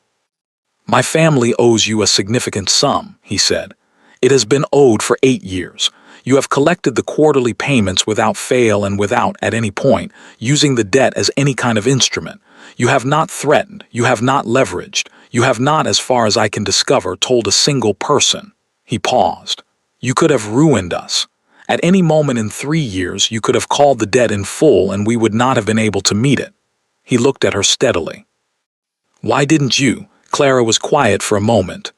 "My family owes you a significant sum," he said. "It has been owed for 8 years. You have collected the quarterly payments without fail and without, at any point, using the debt as any kind of instrument. You have not threatened, you have not leveraged, you have not, as far as I can discover, told a single person." He paused. "You could have ruined us. At any moment in 3 years you could have called the debt in full and we would not have been able to meet it." He looked at her steadily. "Why didn't you?" Clara was quiet for a moment.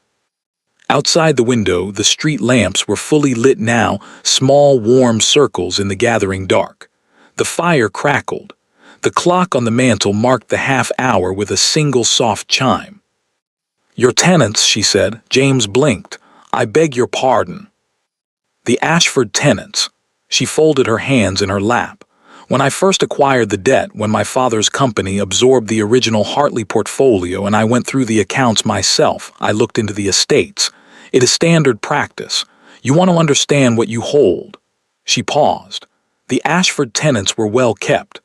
Outside the window, the street lamps were fully lit now, small warm circles in the gathering dark. The fire crackled. The clock on the mantel marked the half-hour with a single soft chime. "Your tenants," she said. James blinked. "I beg your pardon." "The Ashford tenants." She folded her hands in her lap. "When I first acquired the debt, when my father's company absorbed the original Hartley portfolio and I went through the accounts myself, I looked into the estates. It is standard practice. You want to understand what you hold." She paused. The Ashford tenants were well kept.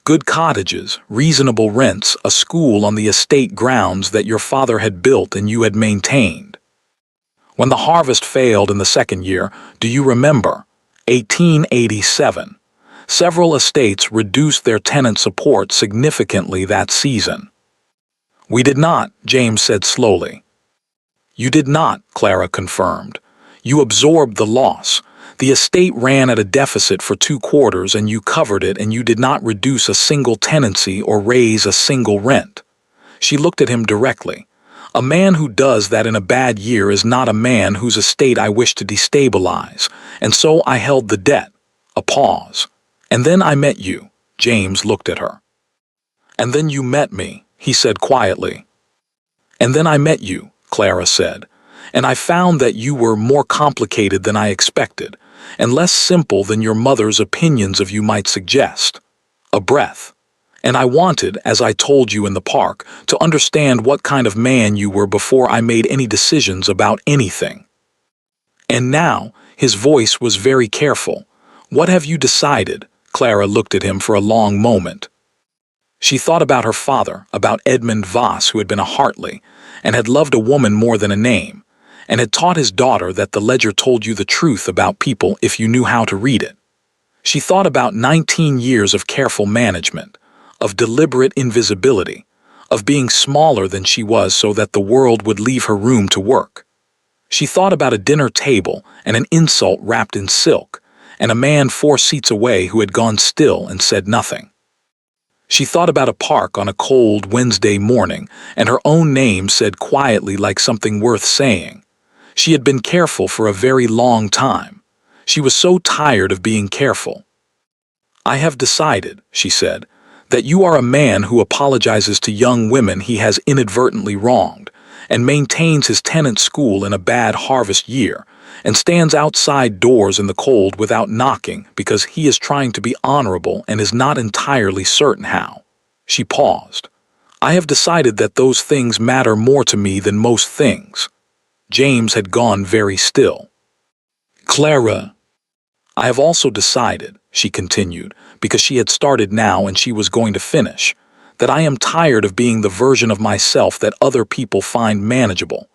Good cottages, reasonable rents, a school on the estate grounds that your father had built and you had maintained. When the harvest failed in the second year, do you remember? 1887. Several estates reduced their tenant support significantly that season. "We did not," James said slowly. "You did not," Clara confirmed. "You absorbed the loss. The estate ran at a deficit for 2 quarters and you covered it, and you did not reduce a single tenancy or raise a single rent." She looked at him directly. "A man who does that in a bad year is not a man whose estate I wish to destabilize, and so I held the debt." A pause. "And then I met you." James looked at her. "And then you met me," he said quietly. "And then I met you," Clara said, "and I found that you were more complicated than I expected, and less simple than your mother's opinions of you might suggest." A breath. "And I wanted, as I told you in the park, to understand what kind of man you were before I made any decisions about anything." "And now," his voice was very careful, "what have you decided?" Clara looked at him for a long moment. She thought about her father, about Edmund Voss, who had been a Hartley, and had loved a woman more than a name, and had taught his daughter that the ledger told you the truth about people if you knew how to read it. She thought about 19 years of careful management, of deliberate invisibility, of being smaller than she was so that the world would leave her room to work. She thought about a dinner table and an insult wrapped in silk, and a man 4 seats away who had gone still and said nothing. She thought about a park on a cold Wednesday morning, and her own name said quietly like something worth saying. She had been careful for a very long time. She was so tired of being careful. "I have decided," she said, "that you are a man who apologizes to young women he has inadvertently wronged, and maintains his tenant school in a bad harvest year, and stands outside doors in the cold without knocking because he is trying to be honorable and is not entirely certain how." She paused. "I have decided that those things matter more to me than most things." James had gone very still. "Clara, I have also decided," she continued, because she had started now and she was going to finish, "that I am tired of being the version of myself that other people find manageable.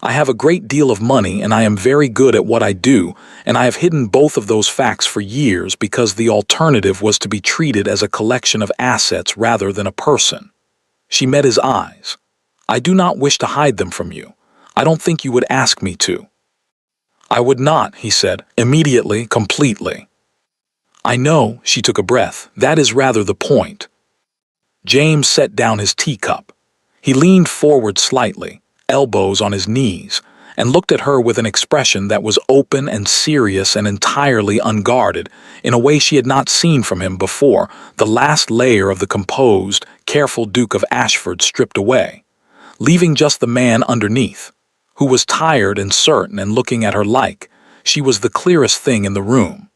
I have a great deal of money and I am very good at what I do, and I have hidden both of those facts for years because the alternative was to be treated as a collection of assets rather than a person." She met his eyes. "I do not wish to hide them from you. I don't think you would ask me to." "I would not," he said, "immediately, completely." "I know," she took a breath. "That is rather the point." James set down his teacup. He leaned forward slightly, elbows on his knees, and looked at her with an expression that was open and serious and entirely unguarded, in a way she had not seen from him before, the last layer of the composed, careful Duke of Ashford stripped away, leaving just the man underneath, who was tired and certain and looking at her like she was the clearest thing in the room.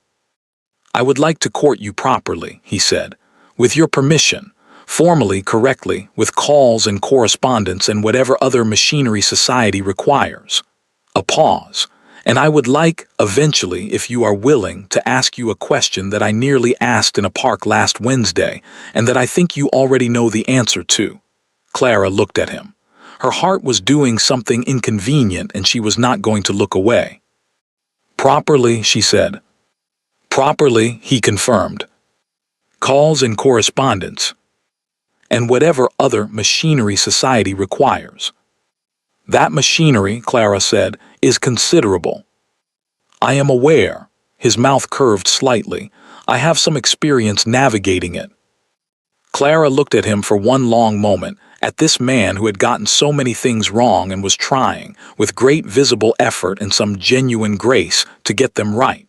"I would like to court you properly," he said, "with your permission, formally, correctly, with calls and correspondence and whatever other machinery society requires." A pause. "And I would like, eventually, if you are willing, to ask you a question that I nearly asked in a park last Wednesday, and that I think you already know the answer to." Clara looked at him. Her heart was doing something inconvenient and she was not going to look away. "Properly," she said. "Properly," he confirmed. "Calls and correspondence. And whatever other machinery society requires." "That machinery," Clara said, "is considerable." "I am aware." His mouth curved slightly. "I have some experience navigating it." Clara looked at him for one long moment, at this man who had gotten so many things wrong and was trying, with great visible effort and some genuine grace, to get them right.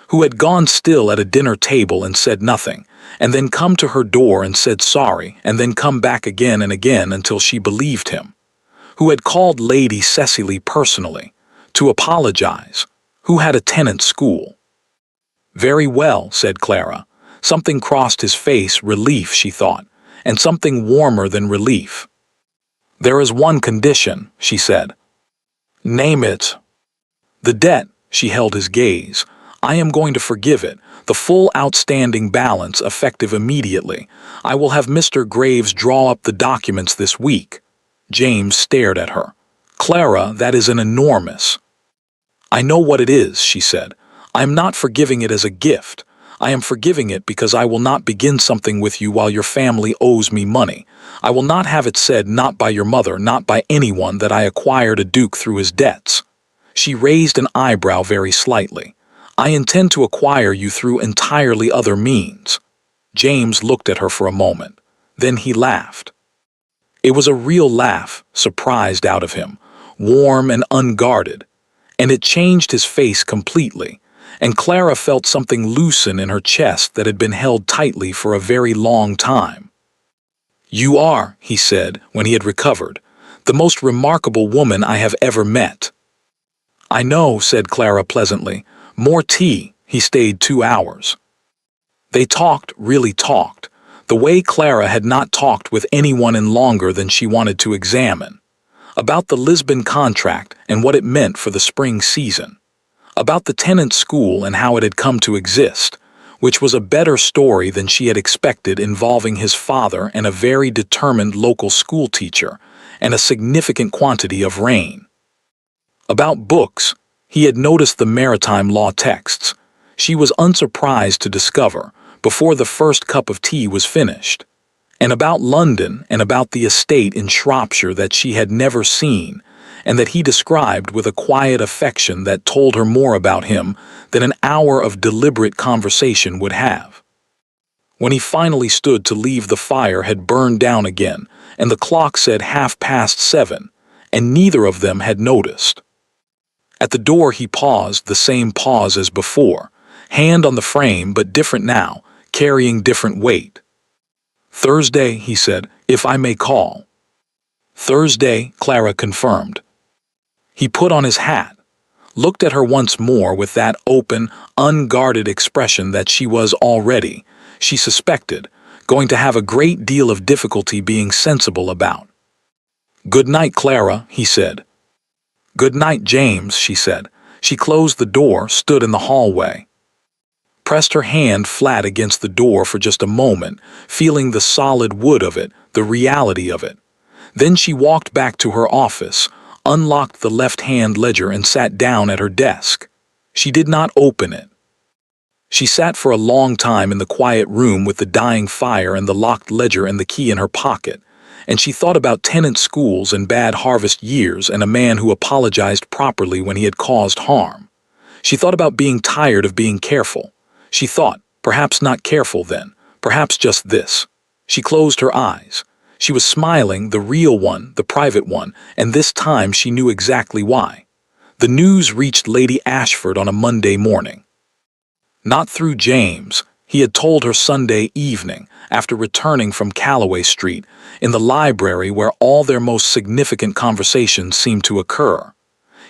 Who had gone still at a dinner table and said nothing, and then come to her door and said sorry, and then come back again and again until she believed him. Who had called Lady Cecily personally, to apologize. Who had a tenant school. "Very well," said Clara. Something crossed his face, relief, she thought, and something warmer than relief. "There is one condition," she said. "Name it." "The debt." She held his gaze. "I am going to forgive it, the full outstanding balance effective immediately. I will have Mr. Graves draw up the documents this week." James stared at her. "Clara, that is an enormous—" "I know what it is," she said. "I am not forgiving it as a gift. I am forgiving it because I will not begin something with you while your family owes me money. I will not have it said, not by your mother, not by anyone, that I acquired a duke through his debts." She raised an eyebrow very slightly. "I intend to acquire you through entirely other means." James looked at her for a moment. Then he laughed. It was a real laugh, surprised out of him, warm and unguarded, and it changed his face completely, and Clara felt something loosen in her chest that had been held tightly for a very long time. "You are," he said, when he had recovered, "the most remarkable woman I have ever met." "I know," said Clara pleasantly. "More tea." He stayed 2 hours. They talked, really talked, the way Clara had not talked with anyone in longer than she wanted to examine. About the Lisbon contract and what it meant for the spring season. About the tenant school and how it had come to exist, which was a better story than she had expected, involving his father and a very determined local school teacher, and a significant quantity of rain. About books, he had noticed the maritime law texts. she was unsurprised to discover, before the first cup of tea was finished, and about London and about the estate in Shropshire that she had never seen, and that he described with a quiet affection that told her more about him than an hour of deliberate conversation would have. When he finally stood to leave, the fire had burned down again, and the clock said 7:30, and neither of them had noticed. At the door he paused, the same pause as before, hand on the frame but different now, carrying different weight. "Thursday," he said, "if I may call." "Thursday," Clara confirmed. He put on his hat, looked at her once more with that open, unguarded expression that she was already, she suspected, going to have a great deal of difficulty being sensible about. "Good night, Clara," he said. "Good night, James," she said. She closed the door, stood in the hallway, pressed her hand flat against the door for just a moment, feeling the solid wood of it, the reality of it. Then she walked back to her office, unlocked the left-hand ledger and sat down at her desk. She did not open it. She sat for a long time in the quiet room with the dying fire and the locked ledger and the key in her pocket, and she thought about tenant schools and bad harvest years and a man who apologized properly when he had caused harm. She thought about being tired of being careful. She thought, perhaps not careful then, perhaps just this. She closed her eyes. She was smiling, the real one, the private one, and this time she knew exactly why. The news reached Lady Ashford on a Monday morning. Not through James. He had told her Sunday evening, after returning from Calloway Street, in the library where all their most significant conversations seemed to occur.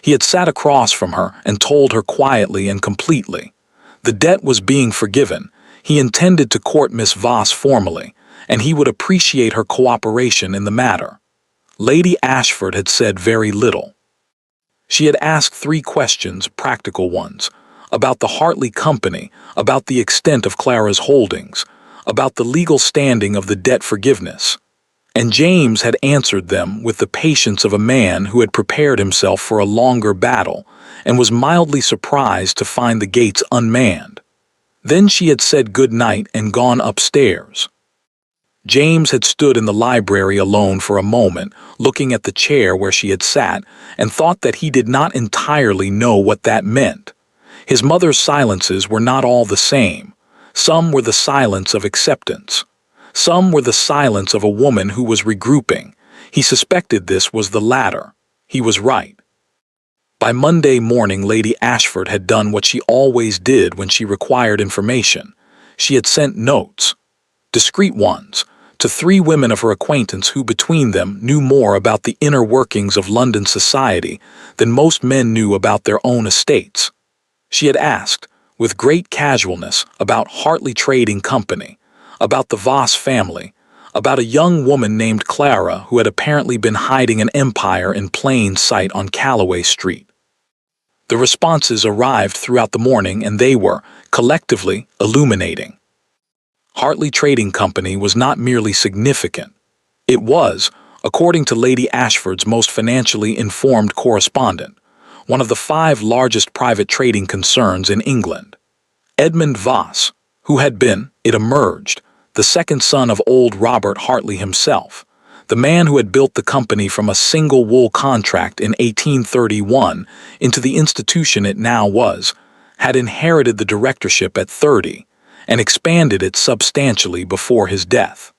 He had sat across from her and told her quietly and completely. The debt was being forgiven. He intended to court Miss Voss formally, and he would appreciate her cooperation in the matter. Lady Ashford had said very little. She had asked 3 questions, practical ones, about the Hartley Company, about the extent of Clara's holdings, about the legal standing of the debt forgiveness, and James had answered them with the patience of a man who had prepared himself for a longer battle and was mildly surprised to find the gates unmanned. Then she had said good night and gone upstairs. James had stood in the library alone for a moment, looking at the chair where she had sat, and thought that he did not entirely know what that meant. His mother's silences were not all the same. Some were the silence of acceptance. Some were the silence of a woman who was regrouping. He suspected this was the latter. He was right. By Monday morning, Lady Ashford had done what she always did when she required information. She had sent notes, discreet ones, to 3 women of her acquaintance who between them knew more about the inner workings of London society than most men knew about their own estates. She had asked, with great casualness, about Hartley Trading Company, about the Voss family, about a young woman named Clara who had apparently been hiding an empire in plain sight on Calloway Street. The responses arrived throughout the morning, and they were, collectively, illuminating. Hartley Trading Company was not merely significant. It was, according to Lady Ashford's most financially informed correspondent, one of the 5 largest private trading concerns in England. Edmund Voss, who had been, it emerged, the second son of old Robert Hartley himself, the man who had built the company from a single wool contract in 1831 into the institution it now was, had inherited the directorship at 30 and expanded it substantially before his death.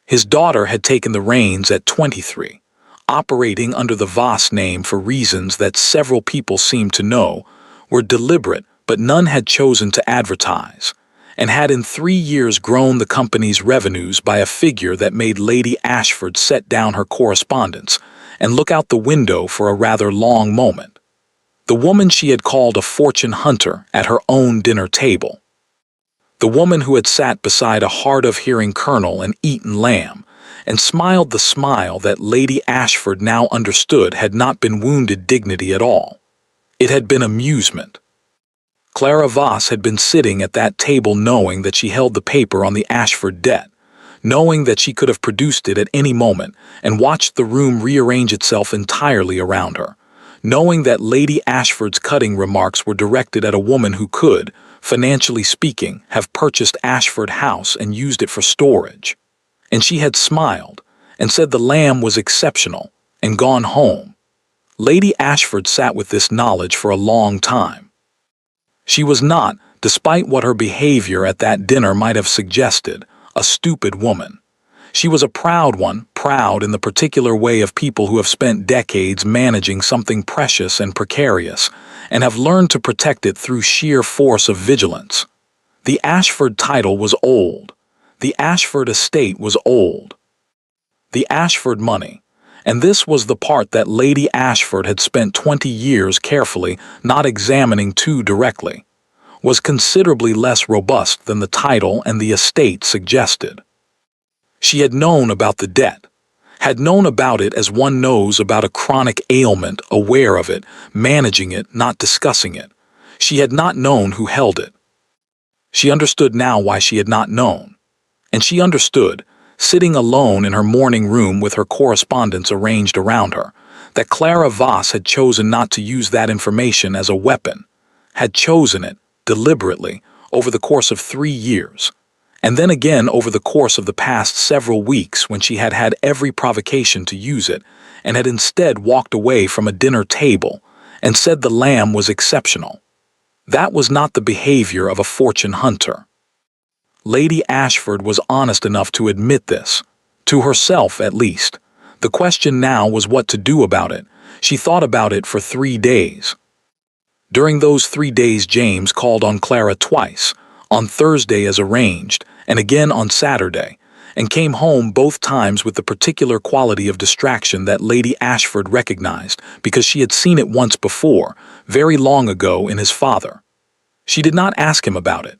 His daughter had taken the reins at 23, operating under the Voss name for reasons that several people seemed to know were deliberate, but none had chosen to advertise, and had in 3 years grown the company's revenues by a figure that made Lady Ashford set down her correspondence and look out the window for a rather long moment. The woman she had called a fortune hunter at her own dinner table. The woman who had sat beside a hard-of-hearing colonel and eaten lamb, and smiled the smile that Lady Ashford now understood had not been wounded dignity at all. It had been amusement. Clara Voss had been sitting at that table knowing that she held the paper on the Ashford debt, knowing that she could have produced it at any moment and watched the room rearrange itself entirely around her, knowing that Lady Ashford's cutting remarks were directed at a woman who could, financially speaking, have purchased Ashford House and used it for storage. And she had smiled and said the lamb was exceptional and gone home. Lady Ashford sat with this knowledge for a long time. She was not, despite what her behavior at that dinner might have suggested, a stupid woman. She was a proud one, proud in the particular way of people who have spent decades managing something precious and precarious, and have learned to protect it through sheer force of vigilance. The Ashford title was old. The Ashford estate was old. The Ashford money, and this was the part that Lady Ashford had spent 20 years carefully not examining too directly, was considerably less robust than the title and the estate suggested. She had known about the debt, had known about it as one knows about a chronic ailment, aware of it, managing it, not discussing it. She had not known who held it. She understood now why she had not known. And she understood, sitting alone in her morning room with her correspondence arranged around her, that Clara Voss had chosen not to use that information as a weapon, had chosen it, deliberately, over the course of 3 years, and then again over the course of the past several weeks when she had had every provocation to use it, and had instead walked away from a dinner table and said the lamb was exceptional. That was not the behavior of a fortune hunter. Lady Ashford was honest enough to admit this, to herself at least. The question now was what to do about it. She thought about it for 3 days. During those 3 days James called on Clara twice, on Thursday as arranged, and again on Saturday, and came home both times with the particular quality of distraction that Lady Ashford recognized because she had seen it once before, very long ago in his father. She did not ask him about it.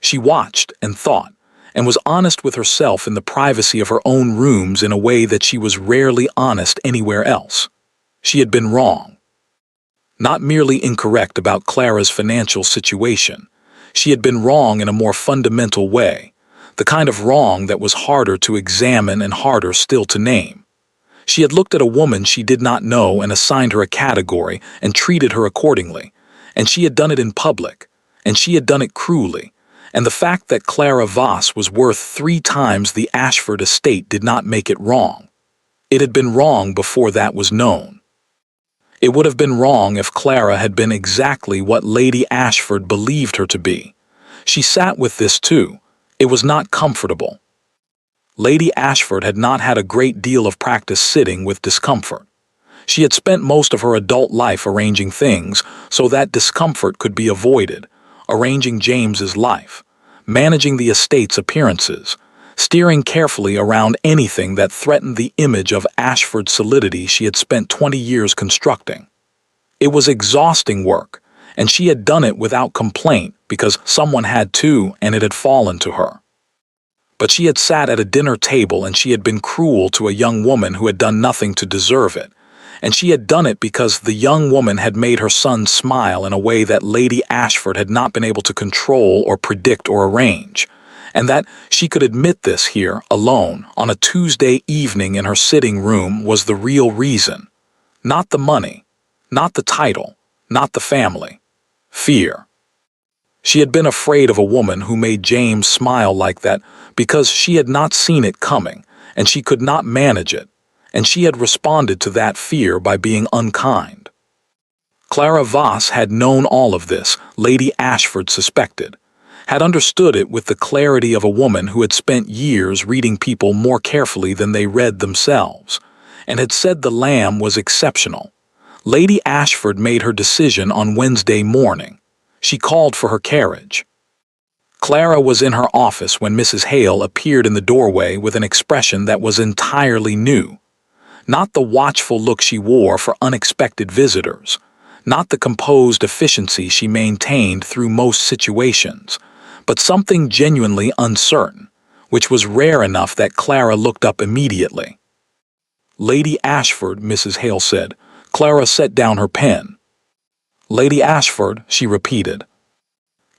She watched and thought, and was honest with herself in the privacy of her own rooms in a way that she was rarely honest anywhere else. She had been wrong. Not merely incorrect about Clara's financial situation. She had been wrong in a more fundamental way, the kind of wrong that was harder to examine and harder still to name. She had looked at a woman she did not know and assigned her a category and treated her accordingly, and she had done it in public, and she had done it cruelly, and the fact that Clara Voss was worth 3 times the Ashford estate did not make it wrong. It had been wrong before that was known. It would have been wrong if Clara had been exactly what Lady Ashford believed her to be. She sat with this too. It was not comfortable. Lady Ashford had not had a great deal of practice sitting with discomfort. She had spent most of her adult life arranging things so that discomfort could be avoided, arranging James's life, managing the estate's appearances, steering carefully around anything that threatened the image of Ashford's solidity she had spent 20 years constructing. It was exhausting work, and she had done it without complaint because someone had to and it had fallen to her. But she had sat at a dinner table and she had been cruel to a young woman who had done nothing to deserve it, and she had done it because the young woman had made her son smile in a way that Lady Ashford had not been able to control or predict or arrange, and that she could admit this here, alone, on a Tuesday evening in her sitting room was the real reason. Not the money, not the title, not the family. Fear. She had been afraid of a woman who made James smile like that because she had not seen it coming, and she could not manage it, and she had responded to that fear by being unkind. Clara Voss had known all of this, Lady Ashford suspected, had understood it with the clarity of a woman who had spent years reading people more carefully than they read themselves, and had said the lamb was exceptional. Lady Ashford made her decision on Wednesday morning. She called for her carriage. Clara was in her office when Mrs. Hale appeared in the doorway with an expression that was entirely new. Not the watchful look she wore for unexpected visitors, not the composed efficiency she maintained through most situations, but something genuinely uncertain, which was rare enough that Clara looked up immediately. "Lady Ashford," Mrs. Hale said. Clara set down her pen. "Lady Ashford," she repeated.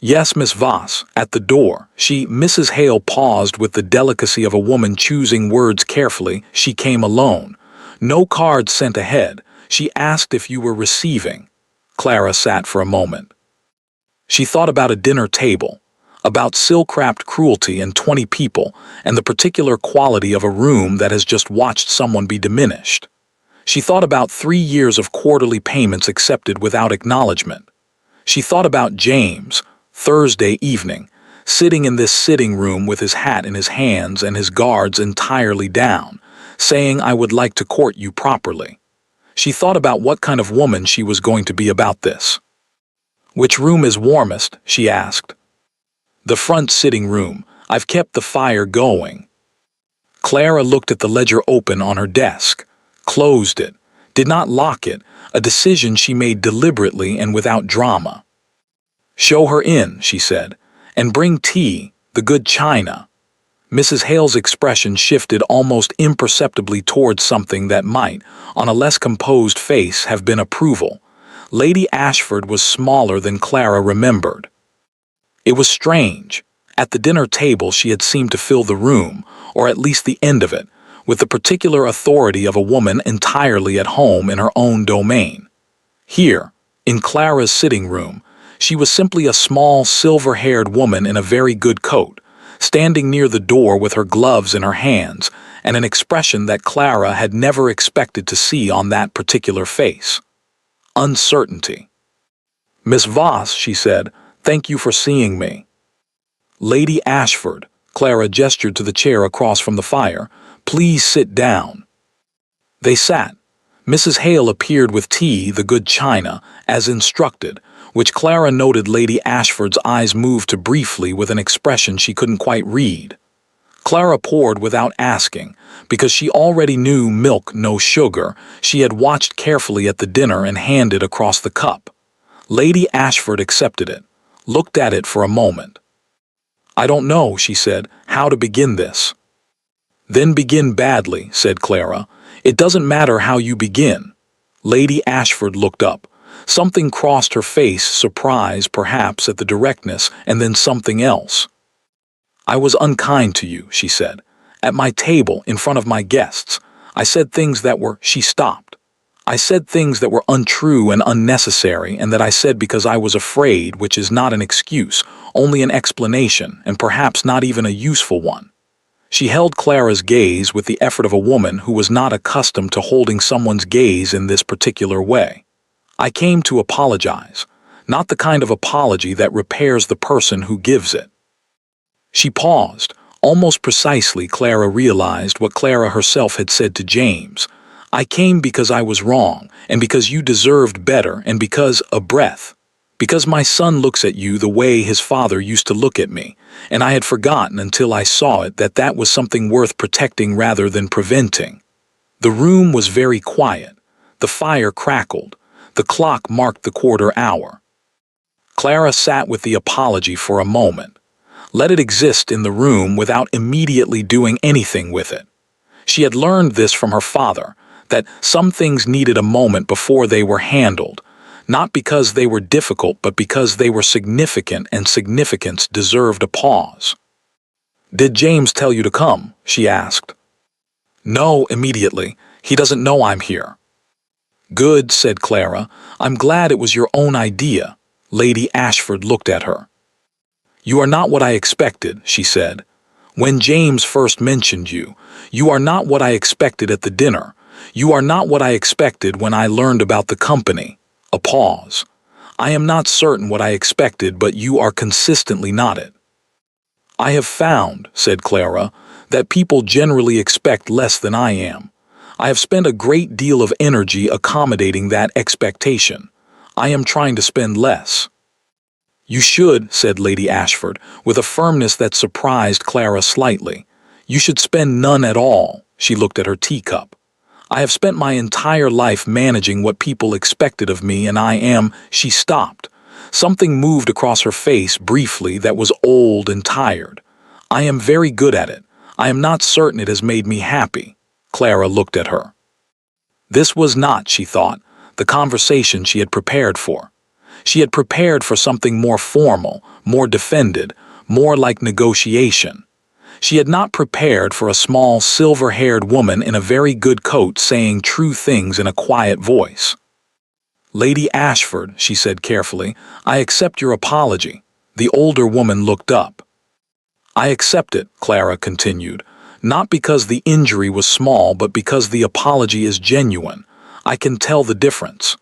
"Yes, Miss Voss, at the door." Mrs. Hale paused with the delicacy of a woman choosing words carefully. "She came alone. No cards sent ahead. She asked if you were receiving." Clara sat for a moment. She thought about a dinner table, about silk-wrapped cruelty and 20 people, and the particular quality of a room that has just watched someone be diminished. She thought about 3 years of quarterly payments accepted without acknowledgement. She thought about James, Thursday evening, sitting in this sitting room with his hat in his hands and his guards entirely down, saying, "I would like to court you properly." She thought about what kind of woman she was going to be about this. "Which room is warmest?" she asked. "The front sitting room. I've kept the fire going." Clara looked at the ledger open on her desk, closed it, did not lock it, a decision she made deliberately and without drama. "Show her in," she said, "and bring tea, the good china." Mrs. Hale's expression shifted almost imperceptibly towards something that might, on a less composed face, have been approval. Lady Ashford was smaller than Clara remembered. It was strange. At the dinner table she had seemed to fill the room, or at least the end of it, with the particular authority of a woman entirely at home in her own domain. Here, in Clara's sitting room, she was simply a small, silver-haired woman in a very good coat, standing near the door with her gloves in her hands, and an expression that Clara had never expected to see on that particular face. Uncertainty. "Miss Voss," she said, "thank you for seeing me." "Lady Ashford," Clara gestured to the chair across from the fire, "please sit down." They sat. Mrs. Hale appeared with tea, the good china, as instructed, which Clara noted Lady Ashford's eyes moved to briefly with an expression she couldn't quite read. Clara poured without asking, because she already knew milk, no sugar. She had watched carefully at the dinner and handed across the cup. Lady Ashford accepted it, looked at it for a moment. "I don't know," she said, "how to begin this." "Then begin badly," said Clara. "It doesn't matter how you begin." Lady Ashford looked up. Something crossed her face, surprise perhaps at the directness, and then something else. "I was unkind to you," she said. "At my table, in front of my guests. I said things that were—" She stopped. "I said things that were untrue and unnecessary, and that I said because I was afraid, which is not an excuse, only an explanation, and perhaps not even a useful one." She held Clara's gaze with the effort of a woman who was not accustomed to holding someone's gaze in this particular way. "I came to apologize, not the kind of apology that repairs the person who gives it." She paused. Almost precisely, Clara realized what Clara herself had said to James. "I came because I was wrong, and because you deserved better, and because, a breath, because my son looks at you the way his father used to look at me, and I had forgotten until I saw it that that was something worth protecting rather than preventing." The room was very quiet. The fire crackled. The clock marked the quarter hour. Clara sat with the apology for a moment. Let it exist in the room without immediately doing anything with it. She had learned this from her father, that some things needed a moment before they were handled, not because they were difficult but because they were significant, and significance deserved a pause. "Did James tell you to come?" she asked. "No, immediately. He doesn't know I'm here." "Good," said Clara. "I'm glad it was your own idea." Lady Ashford looked at her. "You are not what I expected," she said. "When James first mentioned you, you are not what I expected at the dinner. You are not what I expected when I learned about the company." A pause. "I am not certain what I expected, but you are consistently not it." "I have found," said Clara, "that people generally expect less than I am. I have spent a great deal of energy accommodating that expectation. I am trying to spend less." "You should," said Lady Ashford, with a firmness that surprised Clara slightly. "You should spend none at all." She looked at her teacup. "I have spent my entire life managing what people expected of me, and I am—" She stopped. Something moved across her face briefly that was old and tired. "I am very good at it. I am not certain it has made me happy." Clara looked at her. This was not, she thought, the conversation she had prepared for. She had prepared for something more formal, more defended, more like negotiation. She had not prepared for a small, silver-haired woman in a very good coat saying true things in a quiet voice. Lady Ashford, she said carefully, I accept your apology. The older woman looked up. I accept it, Clara continued, not because the injury was small, but because the apology is genuine. I can tell the difference.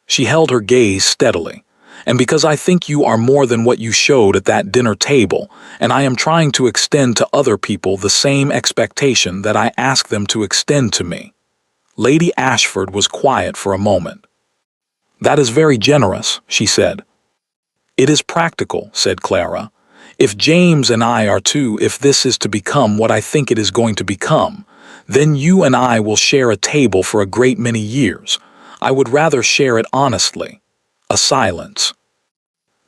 She held her gaze steadily. And because I think you are more than what you showed at that dinner table, and I am trying to extend to other people the same expectation that I ask them to extend to me. Lady Ashford was quiet for a moment. That is very generous, she said. It is practical, said Clara. If James and I are to, if this is to become what I think it is going to become, then you and I will share a table for a great many years. I would rather share it honestly. A silence.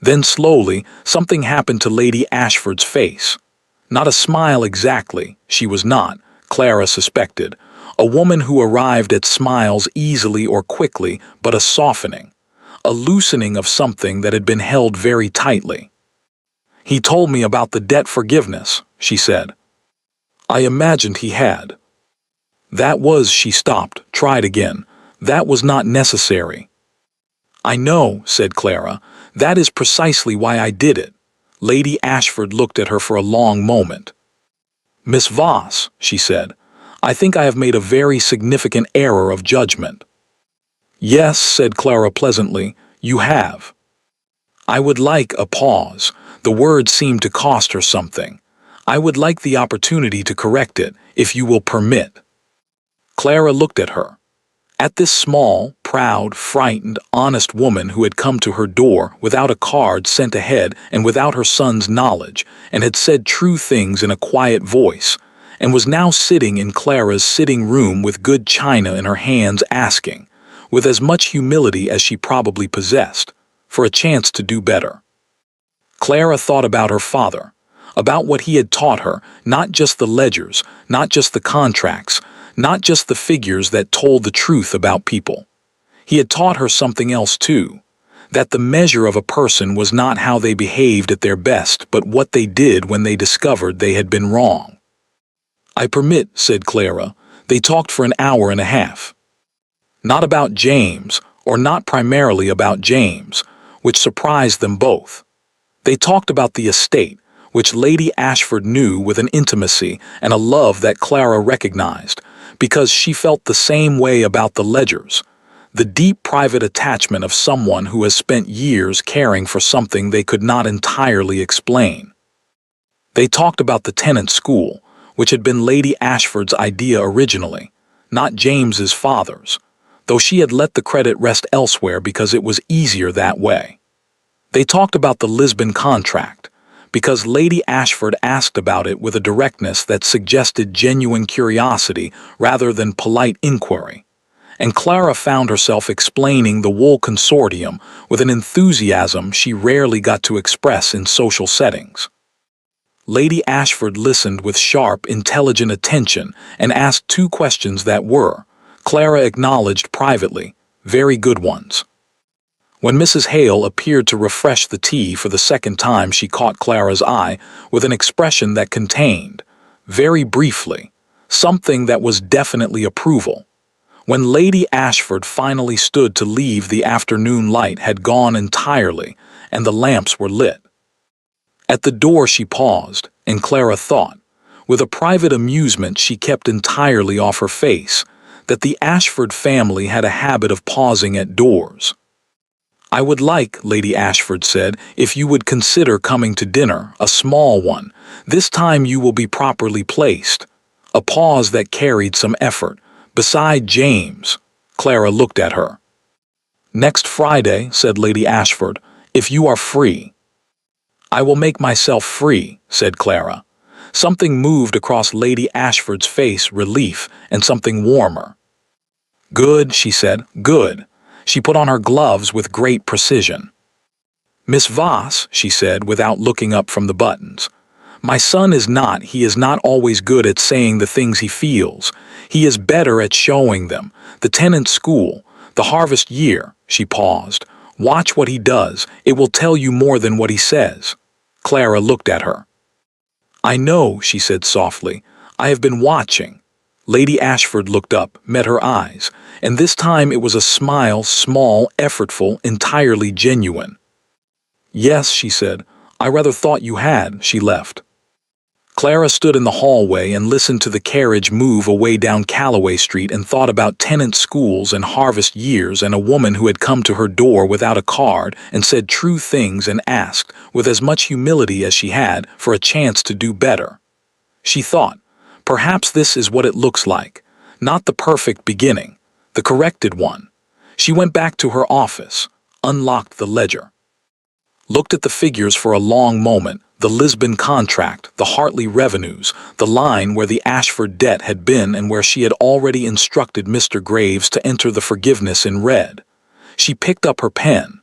Then slowly, something happened to Lady Ashford's face. Not a smile exactly, she was not, Clara suspected, a woman who arrived at smiles easily or quickly, but a softening, a loosening of something that had been held very tightly. He told me about the debt forgiveness, she said. I imagined he had. That was, she stopped, tried again. That was not necessary. I know, said Clara. That is precisely why I did it. Lady Ashford looked at her for a long moment. Miss Voss, she said, I think I have made a very significant error of judgment. Yes, said Clara pleasantly, you have. I would like a pause. The word seemed to cost her something. I would like the opportunity to correct it, if you will permit. Clara looked at her. At this small, proud, frightened, honest woman who had come to her door without a card sent ahead and without her son's knowledge, and had said true things in a quiet voice, and was now sitting in Clara's sitting room with good china in her hands asking, with as much humility as she probably possessed, for a chance to do better. Clara thought about her father, about what he had taught her, not just the ledgers, not just the contracts, not just the figures that told the truth about people. He had taught her something else too, that the measure of a person was not how they behaved at their best, but what they did when they discovered they had been wrong. I permit, said Clara, they talked for an hour and a half. Not about James, or not primarily about James, which surprised them both. They talked about the estate, which Lady Ashford knew with an intimacy and a love that Clara recognized, because she felt the same way about the ledgers, the deep private attachment of someone who has spent years caring for something they could not entirely explain. They talked about the tenant school, which had been Lady Ashford's idea originally, not James's father's, though she had let the credit rest elsewhere because it was easier that way. They talked about the Lisbon contract, because Lady Ashford asked about it with a directness that suggested genuine curiosity rather than polite inquiry, and Clara found herself explaining the wool consortium with an enthusiasm she rarely got to express in social settings. Lady Ashford listened with sharp, intelligent attention and asked two questions that were, Clara acknowledged privately, very good ones. When Mrs. Hale appeared to refresh the tea for the second time, she caught Clara's eye with an expression that contained, very briefly, something that was definitely approval. When Lady Ashford finally stood to leave, the afternoon light had gone entirely, and the lamps were lit. At the door she paused, and Clara thought, with a private amusement she kept entirely off her face, that the Ashford family had a habit of pausing at doors. I would like, Lady Ashford said, if you would consider coming to dinner, a small one. This time you will be properly placed. A pause that carried some effort. Beside James. Clara looked at her. Next Friday, said Lady Ashford, if you are free. I will make myself free, said Clara. Something moved across Lady Ashford's face, relief, and something warmer. Good, she said, good. She put on her gloves with great precision. Miss Voss, she said without looking up from the buttons, my son is not always good at saying the things he feels. He is better at showing them. The tenant school, the harvest year, she paused. Watch what he does. It will tell you more than what he says. Clara looked at her. I know, she said softly. I have been watching. Lady Ashford looked up, met her eyes, and this time it was a smile, small, effortful, entirely genuine. "Yes," she said. "I rather thought you had." She left. Clara stood in the hallway and listened to the carriage move away down Calloway Street and thought about tenant schools and harvest years and a woman who had come to her door without a card and said true things and asked, with as much humility as she had, for a chance to do better. She thought, perhaps this is what it looks like. Not the perfect beginning, the corrected one. She went back to her office, unlocked the ledger, looked at the figures for a long moment, the Lisbon contract, the Hartley revenues, the line where the Ashford debt had been and where she had already instructed Mr. Graves to enter the forgiveness in red. She picked up her pen.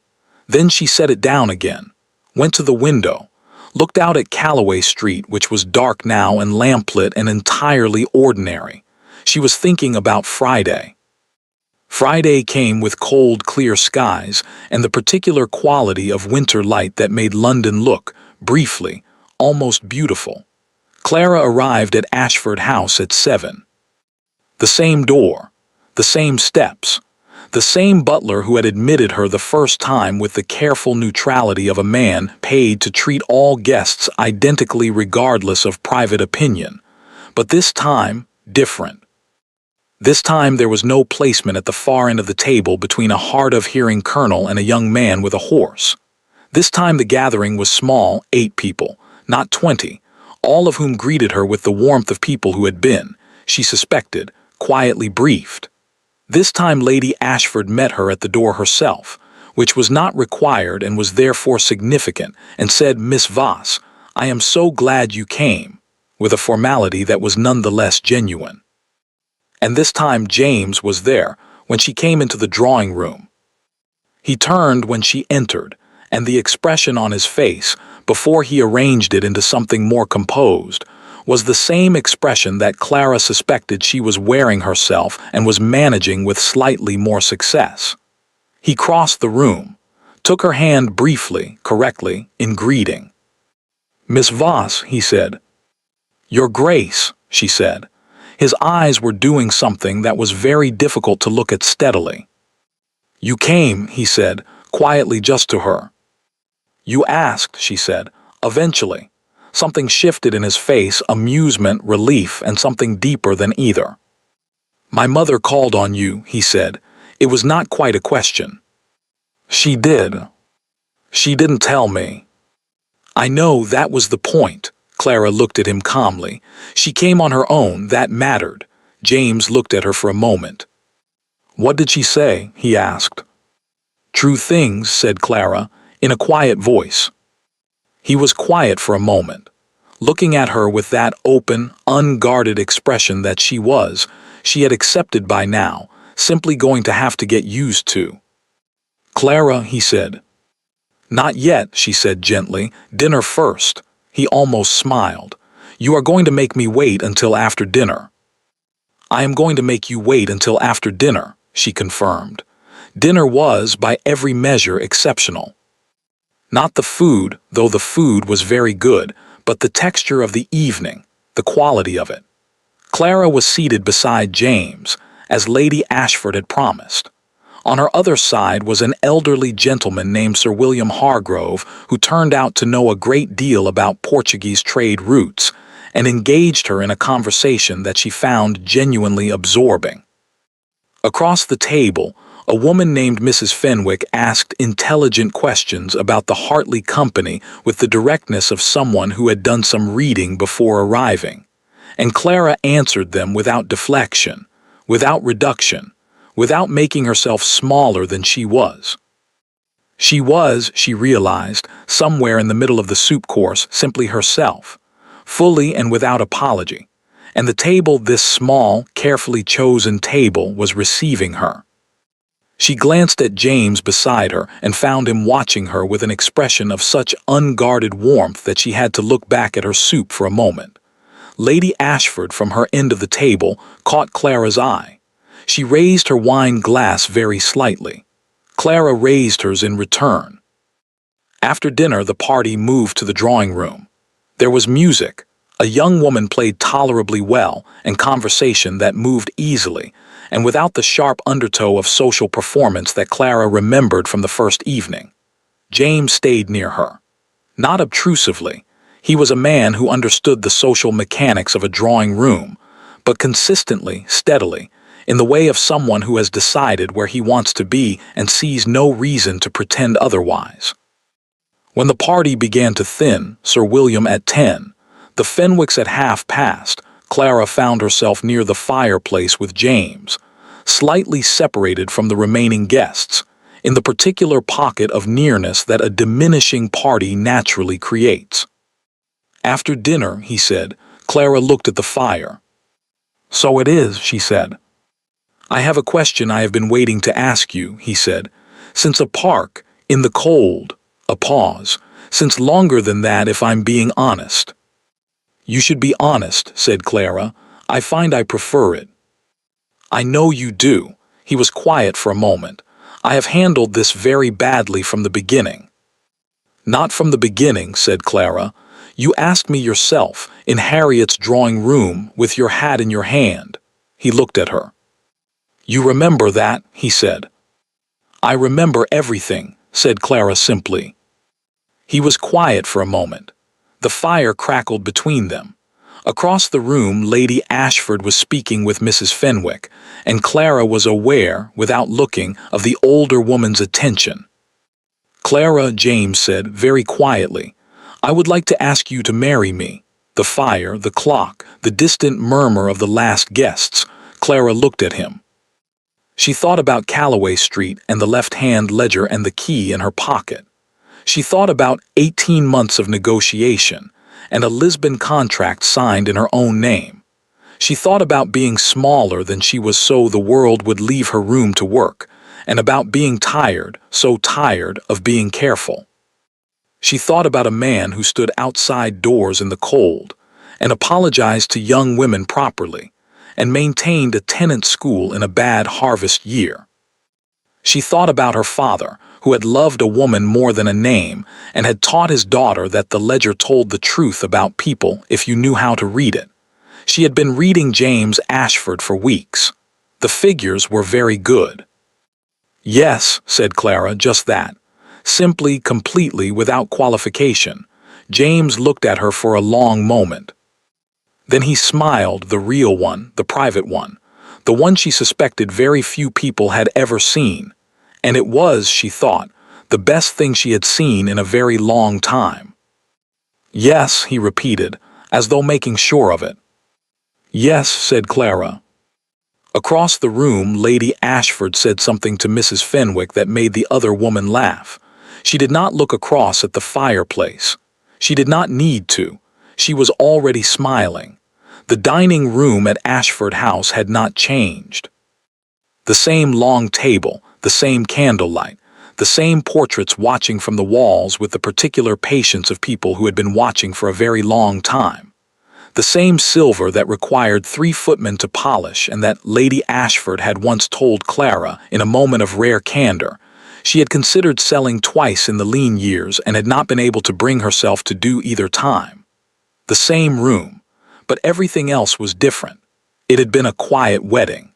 Then she set it down again, went to the window, looked out at Calloway Street, which was dark now and lamplit and entirely ordinary. She was thinking about Friday. Friday came with cold, clear skies and the particular quality of winter light that made London look, briefly, almost beautiful. Clara arrived at Ashford House at 7. The same door, the same steps, the same butler who had admitted her the first time with the careful neutrality of a man paid to treat all guests identically regardless of private opinion. But this time, different. This time there was no placement at the far end of the table between a hard-of-hearing colonel and a young man with a horse. This time the gathering was small, 8 people, not 20, all of whom greeted her with the warmth of people who had been, she suspected, quietly briefed. This time Lady Ashford met her at the door herself, which was not required and was therefore significant, and said, "Miss Voss, I am so glad you came," with a formality that was nonetheless genuine. And this time James was there when she came into the drawing room. He turned when she entered, and the expression on his face, before he arranged it into something more composed, was the same expression that Clara suspected she was wearing herself and was managing with slightly more success. He crossed the room, took her hand briefly, correctly, in greeting. "Miss Voss," he said. "Your Grace," she said. His eyes were doing something that was very difficult to look at steadily. "You came," he said, quietly just to her. "You asked," she said, eventually. Something shifted in his face, amusement, relief, and something deeper than either. "My mother called on you," he said. It was not quite a question. "She did. She didn't tell me." "I know, that was the point." Clara looked at him calmly. "She came on her own, that mattered." James looked at her for a moment. "What did she say?" he asked. "True things," said Clara, in a quiet voice. He was quiet for a moment, looking at her with that open, unguarded expression that she had accepted by now, simply going to have to get used to. "Clara," he said. "Not yet," she said gently. "Dinner first." He almost smiled. "You are going to make me wait until after dinner." "I am going to make you wait until after dinner," she confirmed. Dinner was, by every measure, exceptional. Not the food, though the food was very good, but the texture of the evening, the quality of it. Clara was seated beside James, as Lady Ashford had promised. On her other side was an elderly gentleman named Sir William Hargrove, who turned out to know a great deal about Portuguese trade routes, and engaged her in a conversation that she found genuinely absorbing. Across the table, a woman named Mrs. Fenwick asked intelligent questions about the Hartley Company with the directness of someone who had done some reading before arriving, and Clara answered them without deflection, without reduction, without making herself smaller than she was. She was, she realized, somewhere in the middle of the soup course, simply herself, fully and without apology, and the table, this small, carefully chosen table, was receiving her. She glanced at James beside her and found him watching her with an expression of such unguarded warmth that she had to look back at her soup for a moment. Lady Ashford, from her end of the table, caught Clara's eye. She raised her wine glass very slightly. Clara raised hers in return. After dinner, the party moved to the drawing room. There was music, A young woman played tolerably well, and conversation that moved easily, and without the sharp undertow of social performance that Clara remembered from the first evening. James stayed near her. Not obtrusively. He was a man who understood the social mechanics of a drawing room, but consistently, steadily, in the way of someone who has decided where he wants to be and sees no reason to pretend otherwise. When the party began to thin, Sir William at 10, the Fenwicks at half past, Clara found herself near the fireplace with James, slightly separated from the remaining guests, in the particular pocket of nearness that a diminishing party naturally creates. After dinner, he said, Clara looked at the fire. "So it is," she said. "I have a question I have been waiting to ask you," he said. "Since a park, in the cold," a pause, "since longer than that if I'm being honest." "You should be honest," said Clara. "I find I prefer it." "I know you do." He was quiet for a moment. "I have handled this very badly from the beginning." "Not from the beginning," said Clara. "You asked me yourself, in Harriet's drawing room, with your hat in your hand." He looked at her. "You remember that?" he said. "I remember everything," said Clara simply. He was quiet for a moment. The fire crackled between them. Across the room, Lady Ashford was speaking with Mrs. Fenwick, and Clara was aware, without looking, of the older woman's attention. "Clara," James said, very quietly, "I would like to ask you to marry me." The fire, the clock, the distant murmur of the last guests. Clara looked at him. She thought about Calloway Street and the left-hand ledger and the key in her pocket. She thought about 18 months of negotiation and a Lisbon contract signed in her own name. She thought about being smaller than she was so the world would leave her room to work, and about being tired, so tired of being careful. She thought about a man who stood outside doors in the cold and apologized to young women properly and maintained a tenant school in a bad harvest year. She thought about her father, who had loved a woman more than a name and had taught his daughter that the ledger told the truth about people if you knew how to read it. She had been reading James Ashford for weeks. The figures were very good. "Yes," said Clara, "just that. Simply, completely, without qualification." James looked at her for a long moment. Then he smiled, the real one, the private one, the one she suspected very few people had ever seen. And it was, she thought, the best thing she had seen in a very long time. "Yes," he repeated, as though making sure of it. "Yes," said Clara. Across the room, Lady Ashford said something to Mrs. Fenwick that made the other woman laugh. She did not look across at the fireplace. She did not need to. She was already smiling. The dining room at Ashford House had not changed. The same long table, the same candlelight, the same portraits watching from the walls with the particular patience of people who had been watching for a very long time. The same silver that required 3 footmen to polish and that Lady Ashford had once told Clara, in a moment of rare candor, she had considered selling twice in the lean years and had not been able to bring herself to do either time. The same room, but everything else was different. It had been a quiet wedding.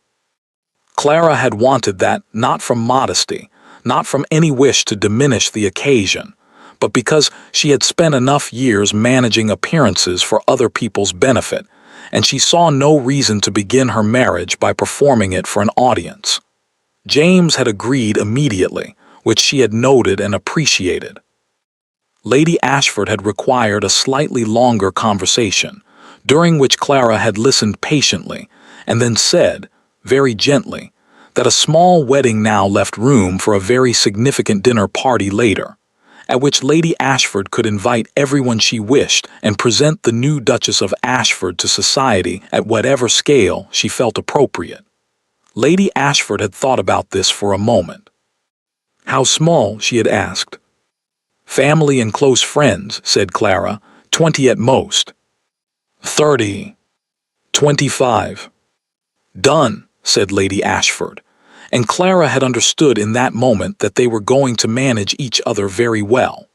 Clara had wanted that not from modesty, not from any wish to diminish the occasion, but because she had spent enough years managing appearances for other people's benefit, and she saw no reason to begin her marriage by performing it for an audience. James had agreed immediately, which she had noted and appreciated. Lady Ashford had required a slightly longer conversation, during which Clara had listened patiently, and then said, very gently, that a small wedding now left room for a very significant dinner party later, at which Lady Ashford could invite everyone she wished and present the new Duchess of Ashford to society at whatever scale she felt appropriate. Lady Ashford had thought about this for a moment. How small, she had asked. "Family and close friends," said Clara, "20 at most." 30. 25. "Done," said Lady Ashford, and Clara had understood in that moment that they were going to manage each other very well.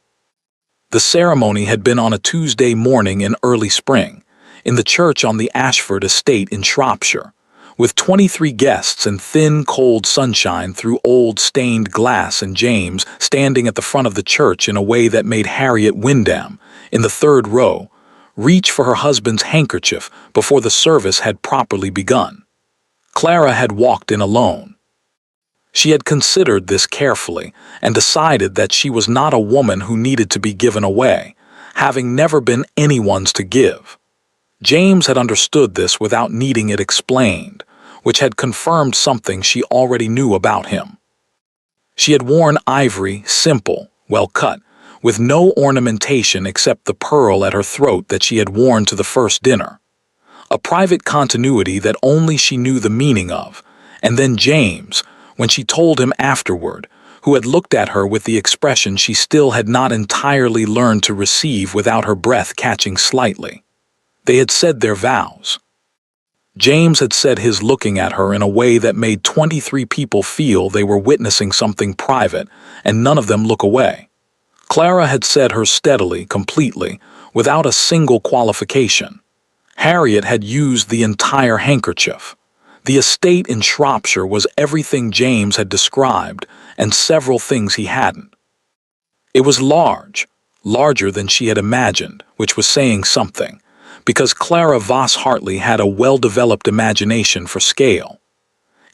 The ceremony had been on a Tuesday morning in early spring, in the church on the Ashford estate in Shropshire, with 23 guests and thin, cold sunshine through old stained glass, and James standing at the front of the church in a way that made Harriet Wyndham, in the third row, reach for her husband's handkerchief before the service had properly begun. Clara had walked in alone. She had considered this carefully and decided that she was not a woman who needed to be given away, having never been anyone's to give. James had understood this without needing it explained, which had confirmed something she already knew about him. She had worn ivory, simple, well cut, with no ornamentation except the pearl at her throat that she had worn to the first dinner. A private continuity that only she knew the meaning of, and then James, when she told him afterward, who had looked at her with the expression she still had not entirely learned to receive without her breath catching slightly. They had said their vows. James had said his, looking at her in a way that made 23 people feel they were witnessing something private, and none of them look away. Clara had said hers steadily, completely, without a single qualification. Harriet had used the entire handkerchief. The estate in Shropshire was everything James had described, and several things he hadn't. It was large, larger than she had imagined, which was saying something, because Clara Voss Hartley had a well-developed imagination for scale.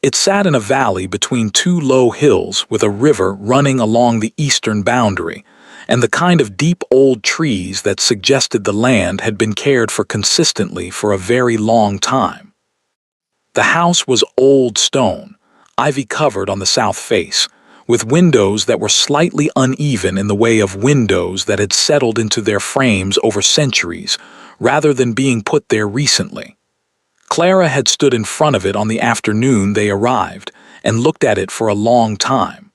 It sat in a valley between two low hills with a river running along the eastern boundary, and the kind of deep old trees that suggested the land had been cared for consistently for a very long time. The house was old stone, ivy-covered on the south face, with windows that were slightly uneven in the way of windows that had settled into their frames over centuries, rather than being put there recently. Clara had stood in front of it on the afternoon they arrived, and looked at it for a long time.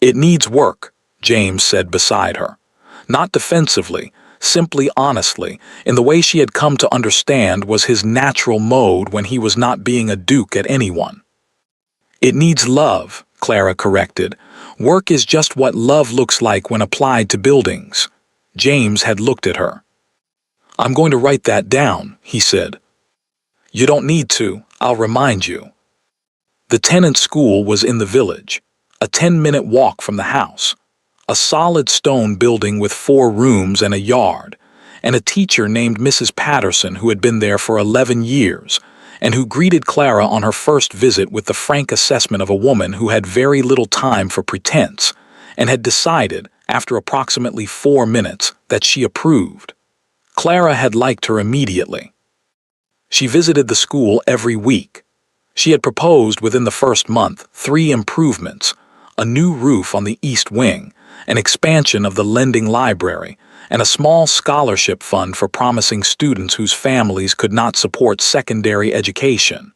"It needs work," James said beside her. Not defensively, simply honestly, in the way she had come to understand was his natural mode when he was not being a duke at anyone. "It needs love," Clara corrected. "Work is just what love looks like when applied to buildings." James had looked at her. "I'm going to write that down," he said. "You don't need to, I'll remind you." The tenant school was in the village, a 10-minute walk from the house. A solid stone building with 4 rooms and a yard, and a teacher named Mrs. Patterson who had been there for 11 years, and who greeted Clara on her first visit with the frank assessment of a woman who had very little time for pretense, and had decided, after approximately 4 minutes, that she approved. Clara had liked her immediately. She visited the school every week. She had proposed within the first month 3 improvements: a new roof on the east wing, an expansion of the lending library, and a small scholarship fund for promising students whose families could not support secondary education,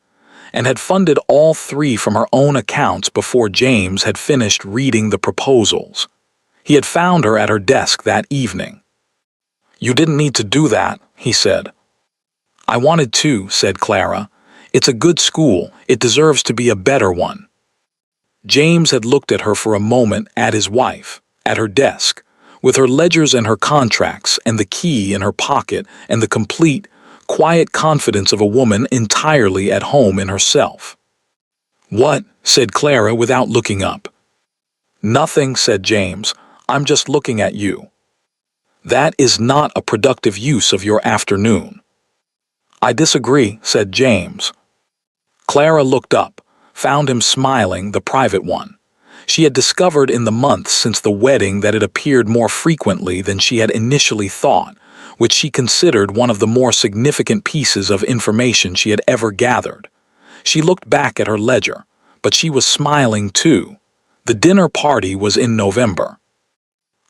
and had funded all 3 from her own accounts before James had finished reading the proposals. He had found her at her desk that evening. "You didn't need to do that," he said. "I wanted to," said Clara. "It's a good school. It deserves to be a better one." James had looked at her for a moment, at his wife, at her desk, with her ledgers and her contracts and the key in her pocket and the complete, quiet confidence of a woman entirely at home in herself. "What?" said Clara without looking up. "Nothing," said James. "I'm just looking at you." "That is not a productive use of your afternoon." "I disagree," said James. Clara looked up, found him smiling, the private one. She had discovered in the months since the wedding that it appeared more frequently than she had initially thought, which she considered one of the more significant pieces of information she had ever gathered. She looked back at her ledger, but she was smiling too. The dinner party was in November.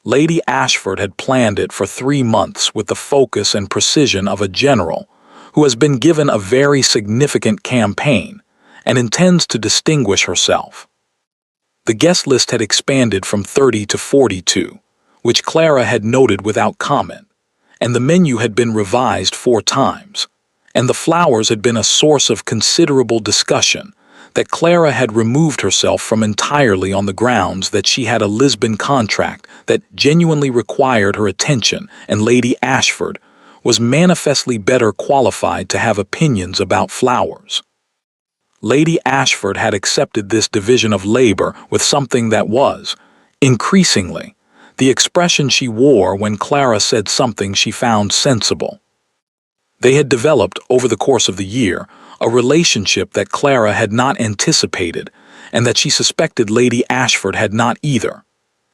Lady Ashford had planned it for 3 months with the focus and precision of a general who has been given a very significant campaign and intends to distinguish herself. The guest list had expanded from 30 to 42, which Clara had noted without comment, and the menu had been revised 4 times, and the flowers had been a source of considerable discussion that Clara had removed herself from entirely on the grounds that she had a Lisbon contract that genuinely required her attention, and Lady Ashford, was manifestly better qualified to have opinions about flowers. Lady Ashford had accepted this division of labor with something that was, increasingly, the expression she wore when Clara said something she found sensible. They had developed, over the course of the year, a relationship that Clara had not anticipated and that she suspected Lady Ashford had not either.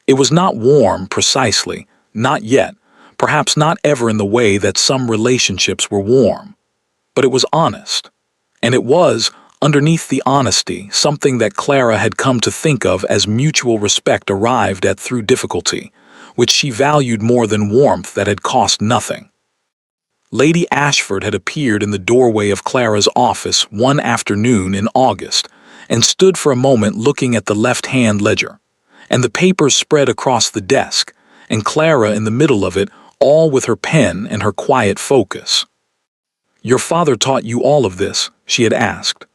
It was not warm, precisely, not yet, perhaps not ever in the way that some relationships were warm. But it was honest. And it was, underneath the honesty, something that Clara had come to think of as mutual respect arrived at through difficulty, which she valued more than warmth that had cost nothing. Lady Ashford had appeared in the doorway of Clara's office one afternoon in August and stood for a moment looking at the left-hand ledger, and the papers spread across the desk, and Clara in the middle of it, all with her pen and her quiet focus. "Your father taught you all of this?" she had asked.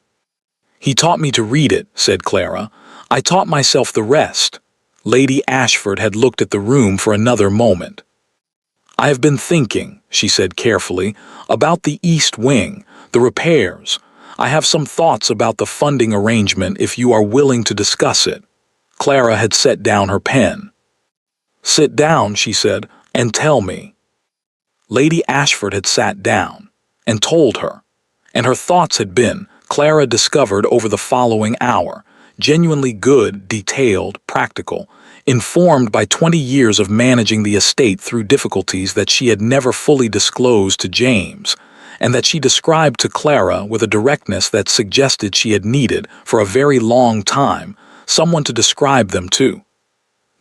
"He taught me to read it," said Clara. "I taught myself the rest." Lady Ashford had looked at the room for another moment. "I have been thinking," she said carefully, "about the East Wing, the repairs. I have some thoughts about the funding arrangement if you are willing to discuss it." Clara had set down her pen. "Sit down," she said, "and tell me." Lady Ashford had sat down and told her, and her thoughts had been, Clara discovered over the following hour, genuinely good, detailed, practical, informed by 20 years of managing the estate through difficulties that she had never fully disclosed to James, and that she described to Clara with a directness that suggested she had needed, for a very long time, someone to describe them to.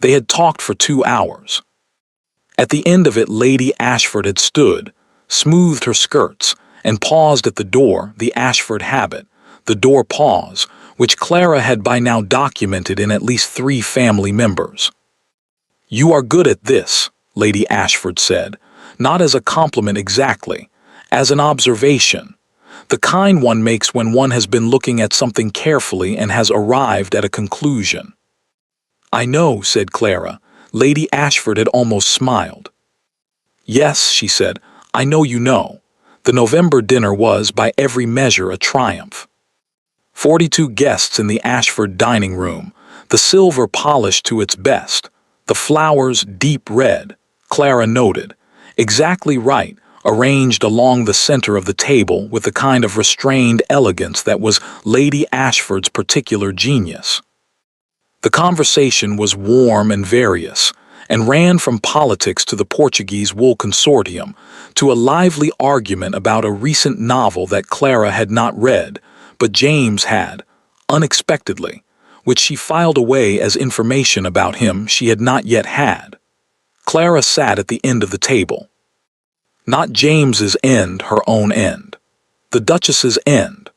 They had talked for 2 hours. At the end of it, Lady Ashford had stood, smoothed her skirts, and paused at the door, the Ashford habit, the door pause, which Clara had by now documented in at least 3 family members. "You are good at this," Lady Ashford said, not as a compliment exactly, as an observation, the kind one makes when one has been looking at something carefully and has arrived at a conclusion. "I know," said Clara. Lady Ashford had almost smiled. "Yes," she said, "I know you know." The November dinner was, by every measure, a triumph. 42 guests in the Ashford dining room, the silver polished to its best, the flowers deep red, Clara noted, exactly right, arranged along the center of the table with the kind of restrained elegance that was Lady Ashford's particular genius. The conversation was warm and various, and ran from politics to the Portuguese wool consortium, to a lively argument about a recent novel that Clara had not read, but James had, unexpectedly, which she filed away as information about him she had not yet had. Clara sat at the end of the table. Not James's end, her own end. The Duchess's end.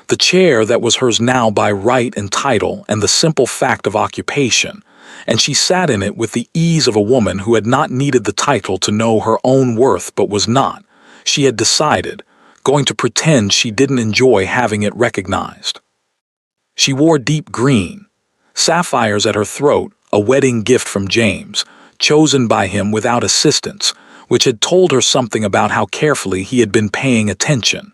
The chair that was hers now by right and title and the simple fact of occupation, and she sat in it with the ease of a woman who had not needed the title to know her own worth but was not, she had decided, going to pretend she didn't enjoy having it recognized. She wore deep green, sapphires at her throat, a wedding gift from James, chosen by him without assistance, which had told her something about how carefully he had been paying attention.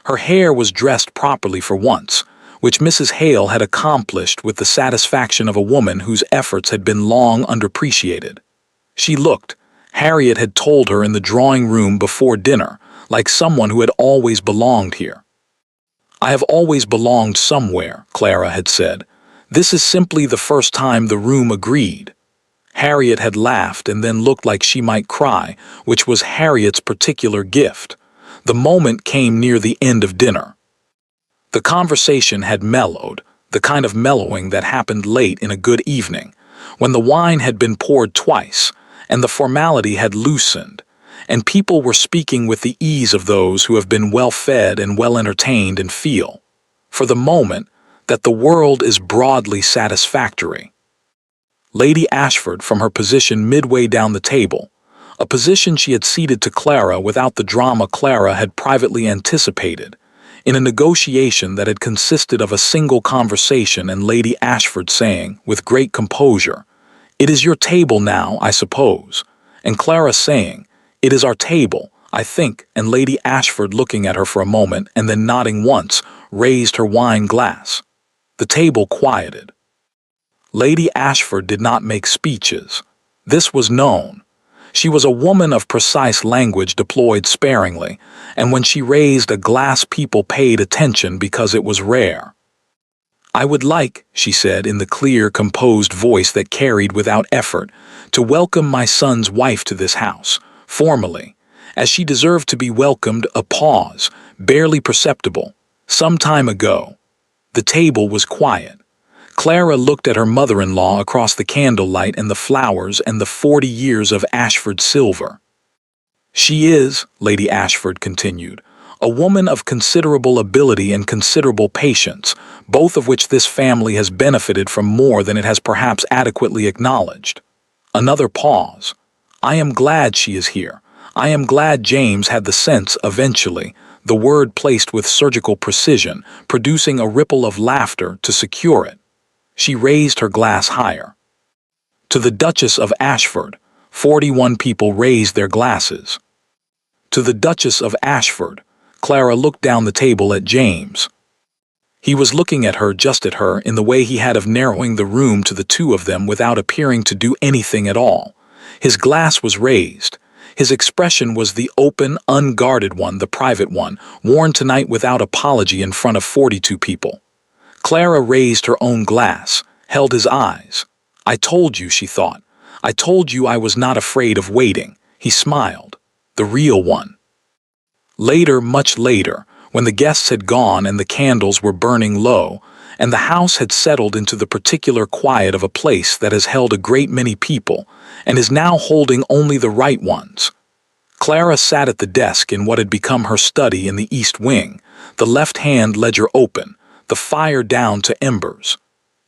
Her hair was dressed properly for once, which Mrs. Hale had accomplished with the satisfaction of a woman whose efforts had been long underappreciated. She looked, Harriet had told her in the drawing-room before dinner, like someone who had always belonged here. "I have always belonged somewhere," Clara had said. "This is simply the first time the room agreed." Harriet had laughed and then looked like she might cry, which was Harriet's particular gift. The moment came near the end of dinner. The conversation had mellowed, the kind of mellowing that happened late in a good evening, when the wine had been poured twice, and the formality had loosened, and people were speaking with the ease of those who have been well-fed and well-entertained and feel, for the moment, that the world is broadly satisfactory. Lady Ashford, from her position midway down the table, a position she had ceded to Clara without the drama Clara had privately anticipated, in a negotiation that had consisted of a single conversation and Lady Ashford saying, with great composure, "It is your table now, I suppose," and Clara saying, "It is our table, I think, and Lady Ashford, looking at her for a moment and then nodding once, raised her wine glass. The table quieted. Lady Ashford did not make speeches. This was known. She was a woman of precise language deployed sparingly, and when she raised a glass people paid attention because it was rare. "I would like," she said in the clear, composed voice that carried without effort, "to welcome my son's wife to this house, formally, as she deserved to be welcomed." A pause, barely perceptible. Some time ago. The table was quiet. Clara looked at her mother-in-law across the candlelight and the flowers and the 40 years of Ashford silver. "She is," Lady Ashford continued, "a woman of considerable ability and considerable patience, both of which this family has benefited from more than it has perhaps adequately acknowledged." Another pause. "I am glad she is here. I am glad James had the sense eventually," the word placed with surgical precision, producing a ripple of laughter to secure it. She raised her glass higher. "To the Duchess of Ashford." 41 people raised their glasses. "To the Duchess of Ashford." Clara looked down the table at James. He was looking at her, just at her, in the way he had of narrowing the room to the two of them without appearing to do anything at all. His glass was raised. His expression was the open, unguarded one, the private one, worn tonight without apology in front of 42 people. Clara raised her own glass, held his eyes. "I told you," she thought. "I told you I was not afraid of waiting." He smiled. The real one. Later, much later, when the guests had gone and the candles were burning low, and the house had settled into the particular quiet of a place that has held a great many people, and is now holding only the right ones, Clara sat at the desk in what had become her study in the east wing, the left-hand ledger open, the fire down to embers.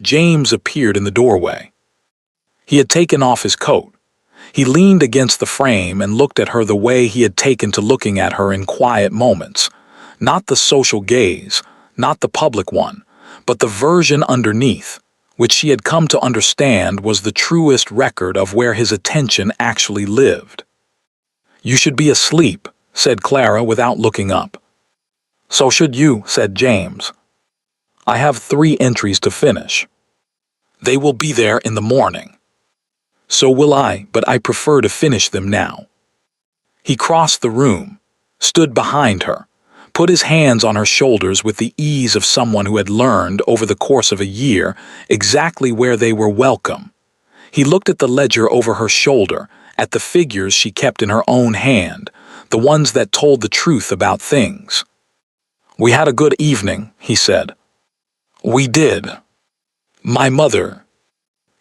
James appeared in the doorway. He had taken off his coat. He leaned against the frame and looked at her the way he had taken to looking at her in quiet moments. Not the social gaze, not the public one, but the version underneath, which she had come to understand was the truest record of where his attention actually lived. "You should be asleep," said Clara without looking up. "So should you," said James. "I have 3 entries to finish. They will be there in the morning." "So will I, but I prefer to finish them now." He crossed the room, stood behind her, put his hands on her shoulders with the ease of someone who had learned, over the course of a year, exactly where they were welcome. He looked at the ledger over her shoulder, at the figures she kept in her own hand, the ones that told the truth about things. "We had a good evening," he said. "We did. My mother—"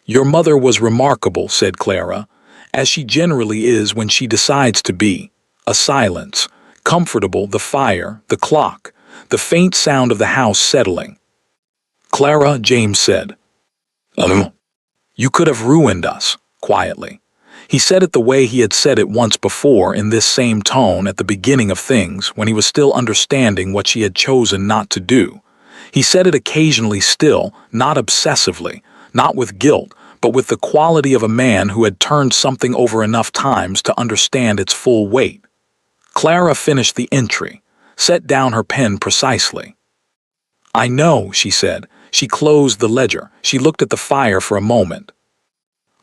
"Your mother was remarkable," said Clara, "as she generally is when she decides to be." A silence. Comfortable, the fire, the clock, the faint sound of the house settling. "Clara," James said. "You could have ruined us," quietly. He said it the way he had said it once before in this same tone at the beginning of things when he was still understanding what she had chosen not to do. He said it occasionally still, not obsessively, not with guilt, but with the quality of a man who had turned something over enough times to understand its full weight. Clara finished the entry, set down her pen precisely. "I know," she said. She closed the ledger. She looked at the fire for a moment.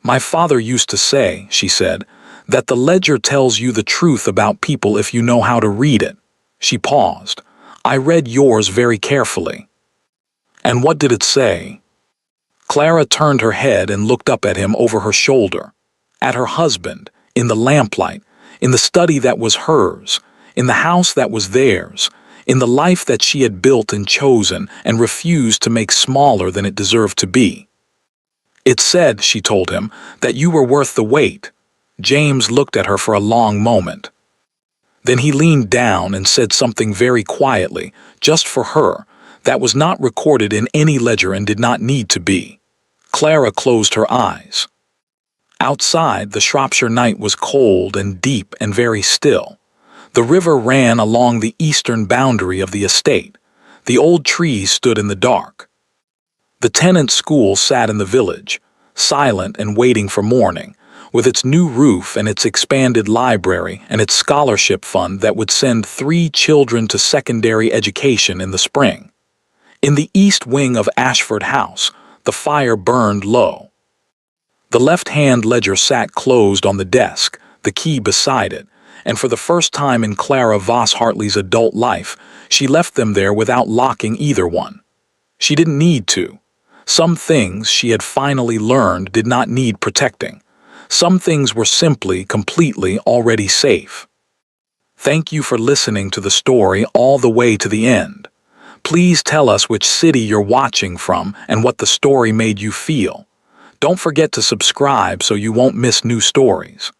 "My father used to say," she said, "that the ledger tells you the truth about people if you know how to read it." She paused. "I read yours very carefully." "And what did it say?" Clara turned her head and looked up at him over her shoulder, at her husband, in the lamplight, in the study that was hers, in the house that was theirs, in the life that she had built and chosen and refused to make smaller than it deserved to be. "It said," she told him, "that you were worth the wait." James looked at her for a long moment. Then he leaned down and said something very quietly, just for her, that was not recorded in any ledger and did not need to be. Clara closed her eyes. Outside, the Shropshire night was cold and deep and very still. The river ran along the eastern boundary of the estate. The old trees stood in the dark. The tenant school sat in the village, silent and waiting for morning, with its new roof and its expanded library and its scholarship fund that would send 3 children to secondary education in the spring. In the east wing of Ashford House, the fire burned low. The left-hand ledger sat closed on the desk, the key beside it, and for the first time in Clara Voss Hartley's adult life, she left them there without locking either one. She didn't need to. Some things she had finally learned did not need protecting. Some things were simply, completely already safe. Thank you for listening to the story all the way to the end. Please tell us which city you're watching from and what the story made you feel. Don't forget to subscribe so you won't miss new stories.